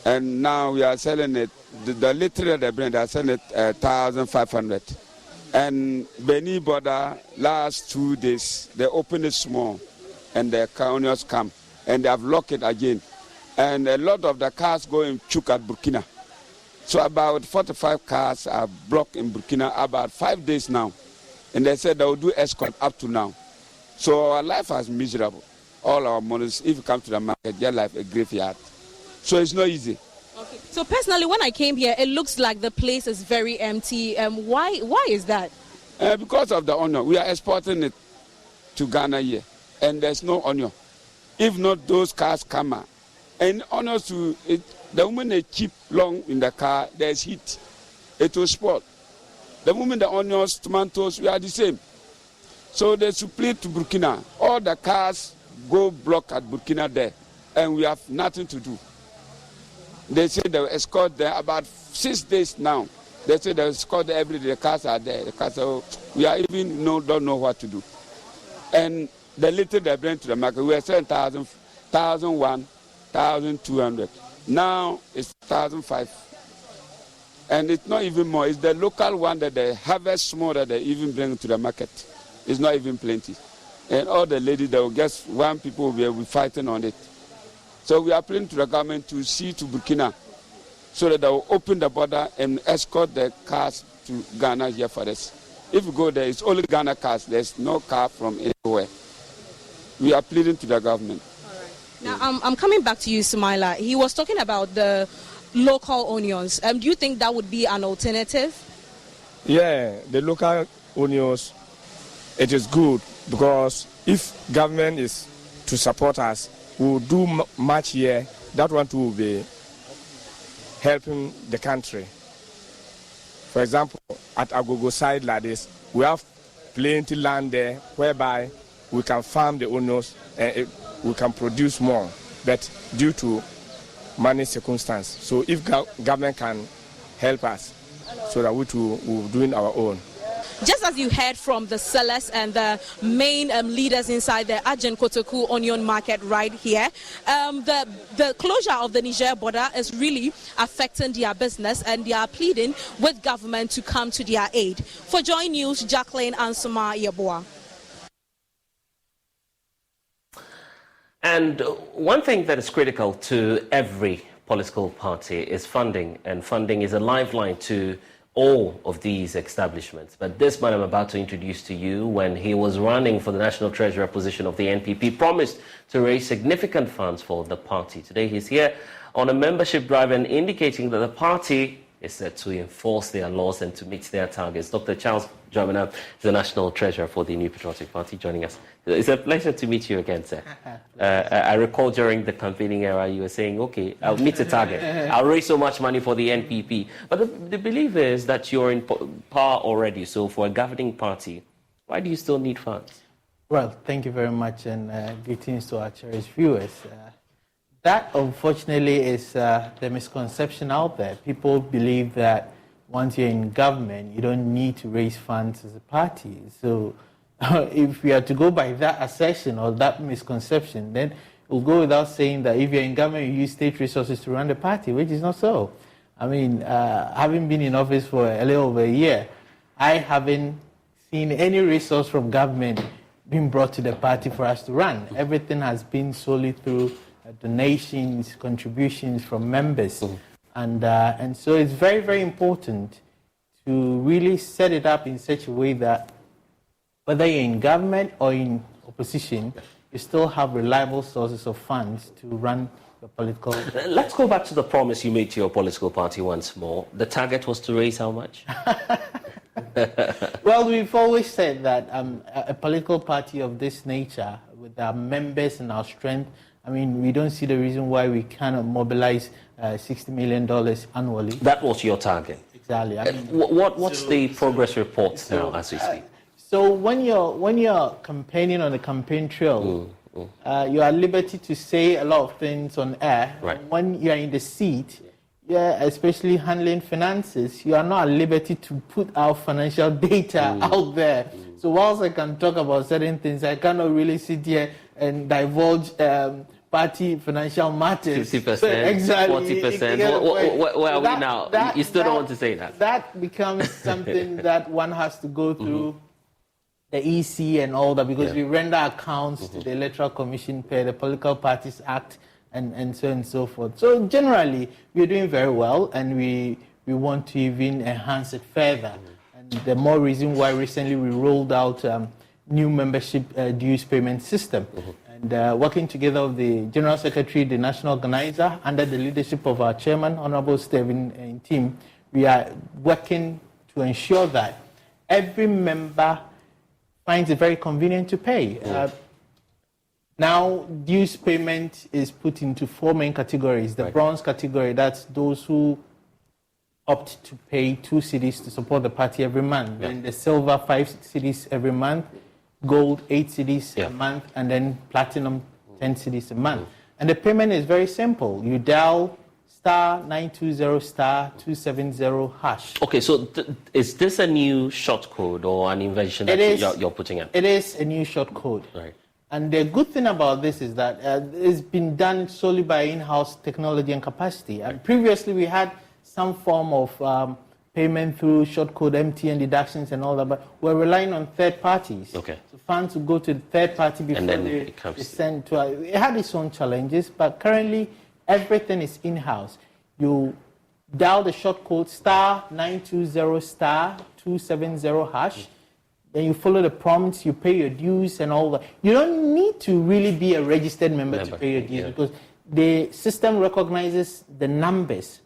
and now we are selling it. The liter of the brand are selling it 1,500. And Beni border last 2 days they opened it small, and the onions come, and they have locked it again, and a lot of the cars go in Chuk at Burkina. So about 45 cars are blocked in Burkina about 5 days now. And they said they will do escort up to now. So our life is miserable. All our monies, if you come to the market, your life a graveyard. So it's not easy. Okay. So personally, when I came here, it looks like the place is very empty. Why is that? Because of the onion. We are exporting it to Ghana here. And there's no onion. If not, those cars come out. And onions to it. The moment they keep long in the car, there's heat. It will spoil. The moment the onions, tomatoes, we are the same. So they supply to Burkina. All the cars go block at Burkina there, and we have nothing to do. They say they will escort there about 6 days now. They say they will escort there every day. The cars are there. The cars are, we are even don't know what to do. And the little they bring to the market, we are selling 1,001, 1,200. Now it's 1,005, and it's not even more. It's the local one that they harvest small that they even bring to the market. It's not even plenty, and all the ladies they will guess one people will be fighting on it. So we are appealing to the government to see to Burkina, so that they will open the border and escort the cars to Ghana here for us. If you go there, it's only Ghana cars. There's no car from anywhere. We are pleading to the government. Now, I'm coming back to you, Sumaila. He was talking about the local onions. Do you think that would be an alternative? Yeah, the local onions, it is good because if government is to support us, we will do much here. That one too will be helping the country. For example, at Agogo side like this, we have plenty land there whereby we can farm the onions and we can produce more, but due to money circumstance. So if government can help us, so that we too will doing our own. Just as you heard from the sellers and the main leaders inside the Ajen Kotoku onion market right here, the closure of the Niger border is really affecting their business, and they are pleading with government to come to their aid. For Joy News, Jacqueline Ansuma Yeboah. And one thing that is critical to every political party is funding, and funding is a lifeline to all of these establishments. But this man I'm about to introduce to you, when he was running for the National Treasurer position of the NPP, promised to raise significant funds for the party. Today he's here on a membership drive and indicating that the party is set to enforce their laws and to meet their targets. Dr. Charles Jomina is the National Treasurer for the New Patriotic Party, joining us. It's a pleasure to meet you again, sir. I recall during the campaigning era you were saying, okay, I'll meet the target. I'll raise so much money for the NPP. But the belief is that you're in power already, so for a governing party, why do you still need funds? Well, thank you very much, and greetings to our cherished viewers. That, unfortunately, is the misconception out there. People believe that once you're in government, you don't need to raise funds as a party. So if we are to go by that assertion or that misconception, then we'll go without saying that if you're in government, you use state resources to run the party, which is not so. I mean, having been in office for a little over a year, I haven't seen any resource from government being brought to the party for us to run. Everything has been solely through donations, contributions from members. And so it's very, very important to really set it up in such a way that whether you're in government or in opposition, you still have reliable sources of funds to run the political. Let's go back to the promise you made to your political party once more. The target was to raise how much? Well, we've always said that a political party of this nature, with our members and our strength, I mean, we don't see the reason why we cannot mobilize $60 million annually. That was your target? Exactly. I mean, what's the progress report now as we speak? So when you're campaigning on the campaign trail, you are at liberty to say a lot of things on air. Right. When you are in the seat, especially handling finances, you are not at liberty to put our financial data out there. So whilst I can talk about certain things, I cannot really sit here and divulge party financial matters. 50%, exactly, 40%. Where are we now? You still don't want to say that? That becomes something that one has to go through the EC and all that, because we render accounts to the Electoral Commission per the Political Parties Act and so on and so forth. So generally, we're doing very well, and we want to even enhance it further. And the more reason why recently we rolled out new membership dues payment system. And working together with the General Secretary, the National Organizer, under the leadership of our Chairman, Honorable Stephen and team, we are working to ensure that every member finds it very convenient to pay. Now, dues payment is put into 4 main categories. The bronze category, that's those who opt to pay 2 cedis to support the party every month. Then the silver, 5 cedis every month, gold, 8 cedis a month, and then platinum, 10 cedis a month. And the payment is very simple. You dial *920 *270#. Okay, so is this a new short code or an invention that you're putting in? It is a new short code. Right. And the good thing about this is that it's been done solely by in-house technology and capacity. And previously we had some form of payment through short code MTN deductions and all that, but we're relying on third parties. Okay. So funds will go to the third party before they send to us. It had its own challenges, but currently everything is in-house. You dial the short code *920 *270#. Then you follow the prompts, you pay your dues and all that. You don't need to really be a registered member to pay your dues because the system recognizes the numbers.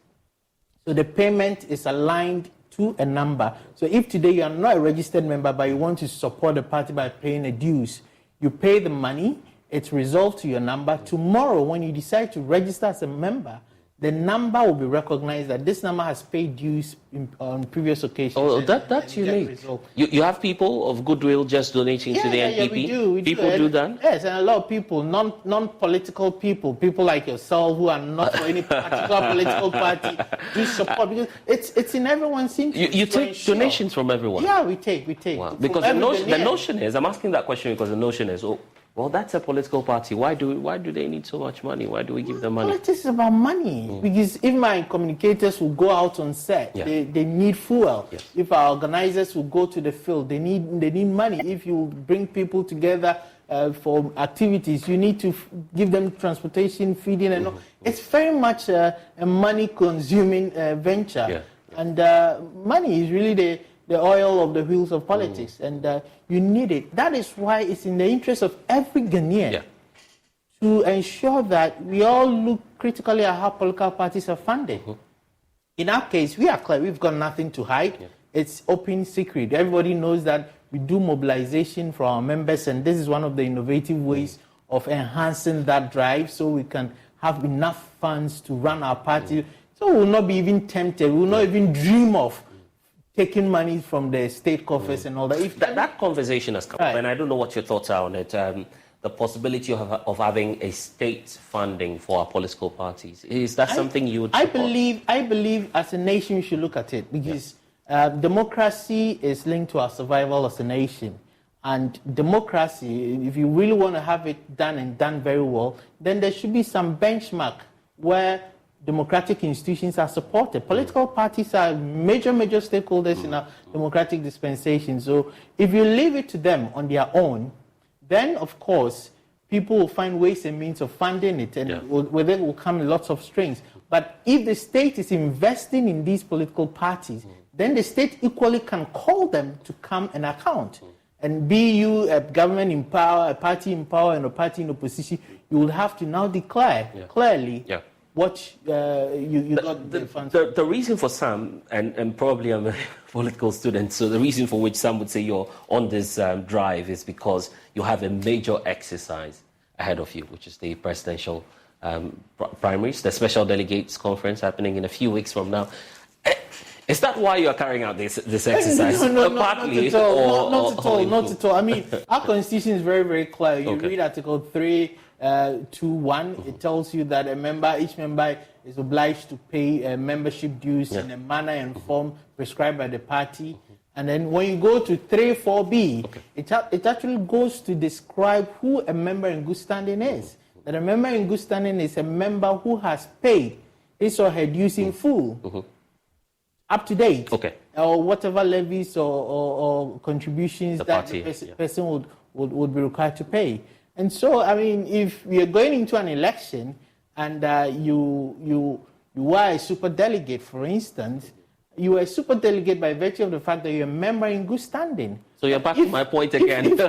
So the payment is aligned to a number. So if today you are not a registered member but you want to support the party by paying the dues, you pay the money, it's resolved to your number. Tomorrow when you decide to register as a member, the number will be recognized that this number has paid dues on previous occasions. Oh, that's unique. You have people of goodwill just donating to the NPP? We do. People do that? Yes, and a lot of people, non-political people like yourself who are not for any particular political party, do support because it's in everyone's interest. You take donations from everyone? Yeah, we take. Wow. Because the notion is, I'm asking that question because the notion is, well, that's a political party. Why do they need so much money? Why do we give them money? Politics is about money. Because if my communicators will go out on set, they need fuel. Yes. If our organizers will go to the field, they need money. If you bring people together for activities, you need to give them transportation, feeding, and all. It's very much a money-consuming venture. Yeah. And money is really the oil of the wheels of politics, and you need it. That is why it's in the interest of every Ghanaian to ensure that we all look critically at how political parties are funded. In our case, we are clear. We've got nothing to hide. It's open secret. Everybody knows that we do mobilization for our members, and this is one of the innovative ways of enhancing that drive so we can have enough funds to run our party. So we will not be even tempted. We will not even dream of taking money from the state coffers and all that. If that conversation has come up, and I don't know what your thoughts are on it, the possibility of having a state funding for our political parties. Is that something you would support? I believe as a nation we should look at it because democracy is linked to our survival as a nation. And democracy, if you really want to have it done and done very well, then there should be some benchmark where democratic institutions are supported. Political parties are major stakeholders in our democratic dispensation. So if you leave it to them on their own, then of course people will find ways and means of funding it, and with it will come lots of strings. But if the state is investing in these political parties, then the state equally can call them to come and account. And be you a government in power, a party in power, and a party in opposition, you will have to now declare clearly what you got the funds. The reason for some, and probably I'm a political student, so the reason for which some would say you're on this drive is because you have a major exercise ahead of you, which is the presidential primaries, the special delegates conference happening in a few weeks from now. Is that why you are carrying out this exercise? No, partly, not at all. I mean, our constitution is very, very clear. You read Article 321. It tells you that each member is obliged to pay membership dues in a manner and form prescribed by the party. And then when you go to 3.4b, it actually goes to describe who a member in good standing is. That a member in good standing is a member who has paid his or her dues in full. Up to date, or whatever levies or contributions the person would be required to pay. And so, I mean, if we are going into an election and you are a super delegate, for instance, you are a super delegate by virtue of the fact that you're a member in good standing. So you're back to my point again. If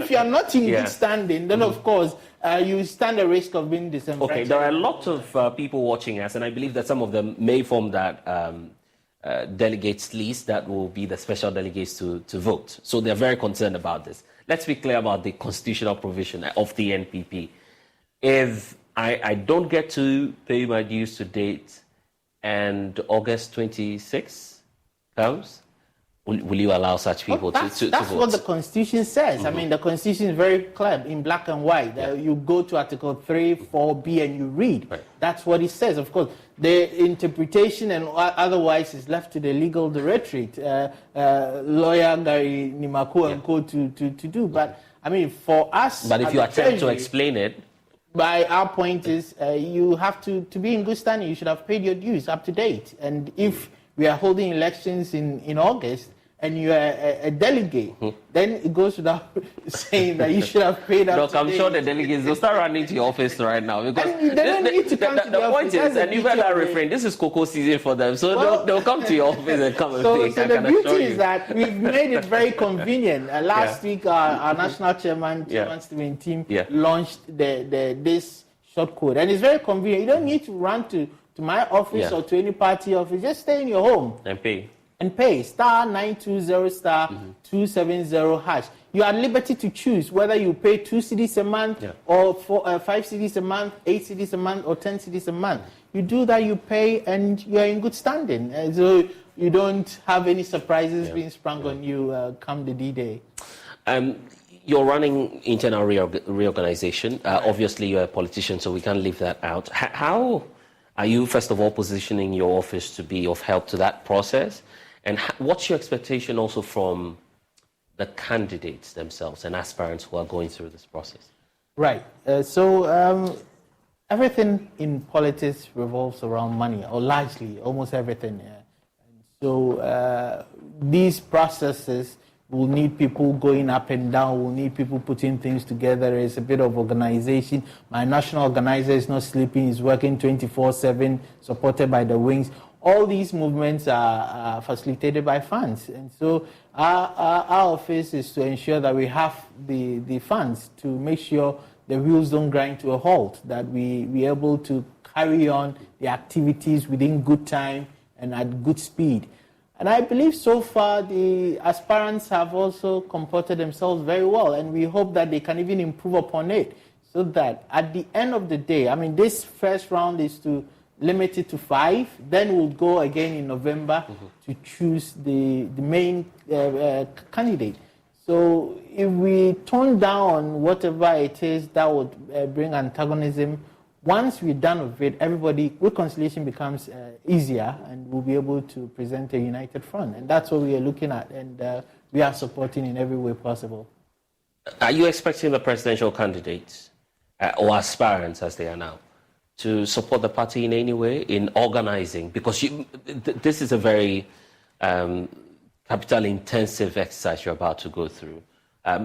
you are not in good standing, then of course you stand a risk of being disenfranchised. Okay, there are a lot of people watching us, and I believe that some of them may form that delegates list that will be the special delegates to vote. So they're very concerned about this. Let's be clear about the constitutional provision of the NPP. If I don't get to pay my dues to date and August 26 comes, will you allow such people to vote? That's what the Constitution says. I mean, the Constitution is very clear in black and white. You go to Article 3.4b and you read. That's what it says. Of course, the interpretation and otherwise is left to the legal directorate, lawyer Gary Nimaku and co. to do. But, I mean, for us... But if you attempt to explain it... By our point is, you have to be in good standing. You should have paid your dues up to date. And if we are holding elections in August, and you are a delegate, then it goes without saying that you should have paid up to I'm date. sure the delegates will start running to your office right now. Because they don't need to come to the point office. is, and you've heard that refrain, this is cocoa season for them, so they'll come to your office and come and pay. So the beauty is that we've made it very convenient. Last week, our national chairman Stephen Tim, launched this short code, and it's very convenient. You don't need to run to my office or to any party office. Just stay in your home and pay. And pay *920 *270#. You are at liberty to choose whether you pay 2 cedis a month or 5 cedis a month, 8 cedis a month, or 10 cedis a month. You do that, you pay, and you are in good standing. And so you don't have any surprises being sprung on you come the D-Day. You're running internal reorganization. Obviously, you're a politician, so we can't leave that out. How are you, first of all, positioning your office to be of help to that process? And what's your expectation also from the candidates themselves and aspirants who are going through this process? Right. So everything in politics revolves around money, or largely, almost everything. And so these processes will need people going up and down, will need people putting things together. It's a bit of organization. My national organizer is not sleeping, he's working 24/7, supported by the wings. All these movements are facilitated by funds. And so our office is to ensure that we have the funds to make sure the wheels don't grind to a halt, that we're able to carry on the activities within good time and at good speed. And I believe so far the aspirants have also comported themselves very well, and we hope that they can even improve upon it, so that at the end of the day, I mean, this first round is to limit it to 5, then we'll go again in November to choose the main candidate. So if we tone down whatever it is that would bring antagonism, once we're done with it, reconciliation becomes easier, and we'll be able to present a united front. And that's what we are looking at, and we are supporting in every way possible. Are you expecting the presidential candidates, or aspirants as they are now, to support the party in any way in organizing? Because this is a very capital-intensive exercise you're about to go through.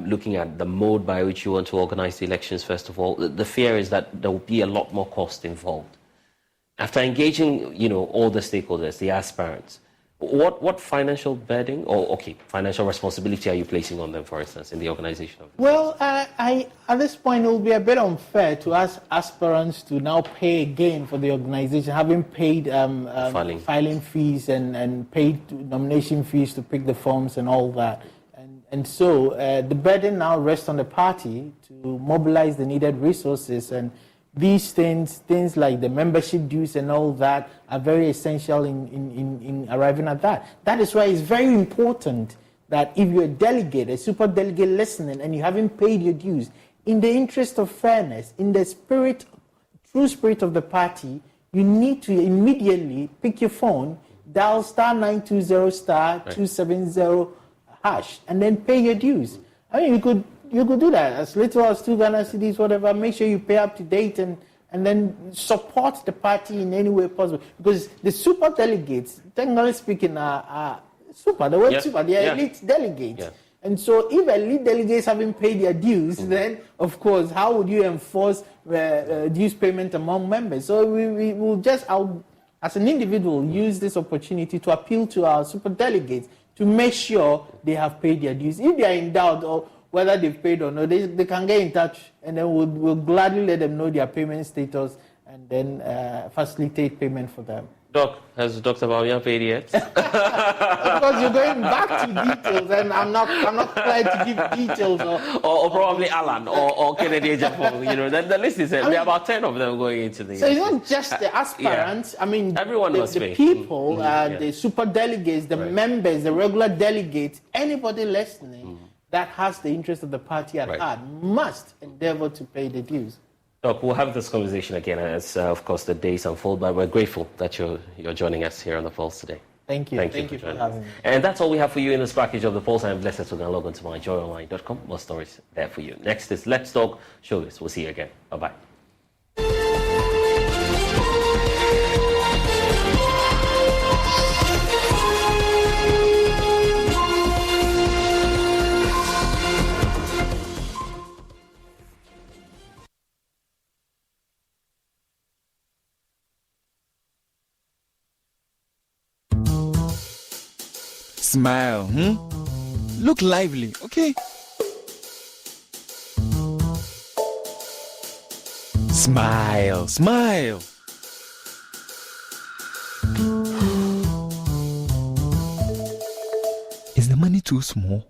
Looking at the mode by which you want to organize the elections, first of all, the fear is that there will be a lot more cost involved. After engaging, all the stakeholders, the aspirants, What financial burden or financial responsibility are you placing on them, for instance, in the organization of? Well, at this point, it will be a bit unfair to ask aspirants to now pay again for the organization, having paid filing fees and paid nomination fees to pick the forms and all that. And so the burden now rests on the party to mobilize the needed resources, and these things like the membership dues and all that are very essential in arriving at that. That is why it's very important that if you're a delegate, a super delegate listening, and you haven't paid your dues, in the interest of fairness, in the true spirit of the party, you need to immediately pick your phone, dial *920*270# and then pay your dues. I mean, you could do that as little as 2 Ghana cedis, whatever. Make sure you pay up to date and then support the party in any way possible. Because the super delegates, technically speaking, are super. The word super, they are elite delegates. Yeah. And so if elite delegates haven't paid their dues, then, of course, how would you enforce dues payment among members? So we will just, as an individual, use this opportunity to appeal to our super delegates to make sure they have paid their dues. If they are in doubt or whether they've paid or not, they can get in touch, and then we'll gladly let them know their payment status and then facilitate payment for them. Doc, has Dr. Bawumia paid yet? Because you're going back to details, and I'm not quite to give details. Or probably Alan or Kennedy Ejapong. The list is there are about 10 of them going into the. So it's not just the aspirants. I mean, everyone must pay. The people, the super delegates, the members, the regular delegates, anybody listening that has the interest of the party at heart must endeavor to pay the dues. Doc, we'll have this conversation again as, of course, the days unfold, but we're grateful that you're joining us here on The Pulse today. Thank you. Thank you for having me. And that's all we have for you in this package of The Pulse. I'm blessed to now log on to myjoyonline.com. More stories there for you. Next is Let's Talk Showbiz. We'll see you again. Bye-bye. Smile, Look lively, okay? Smile. Is the money too small?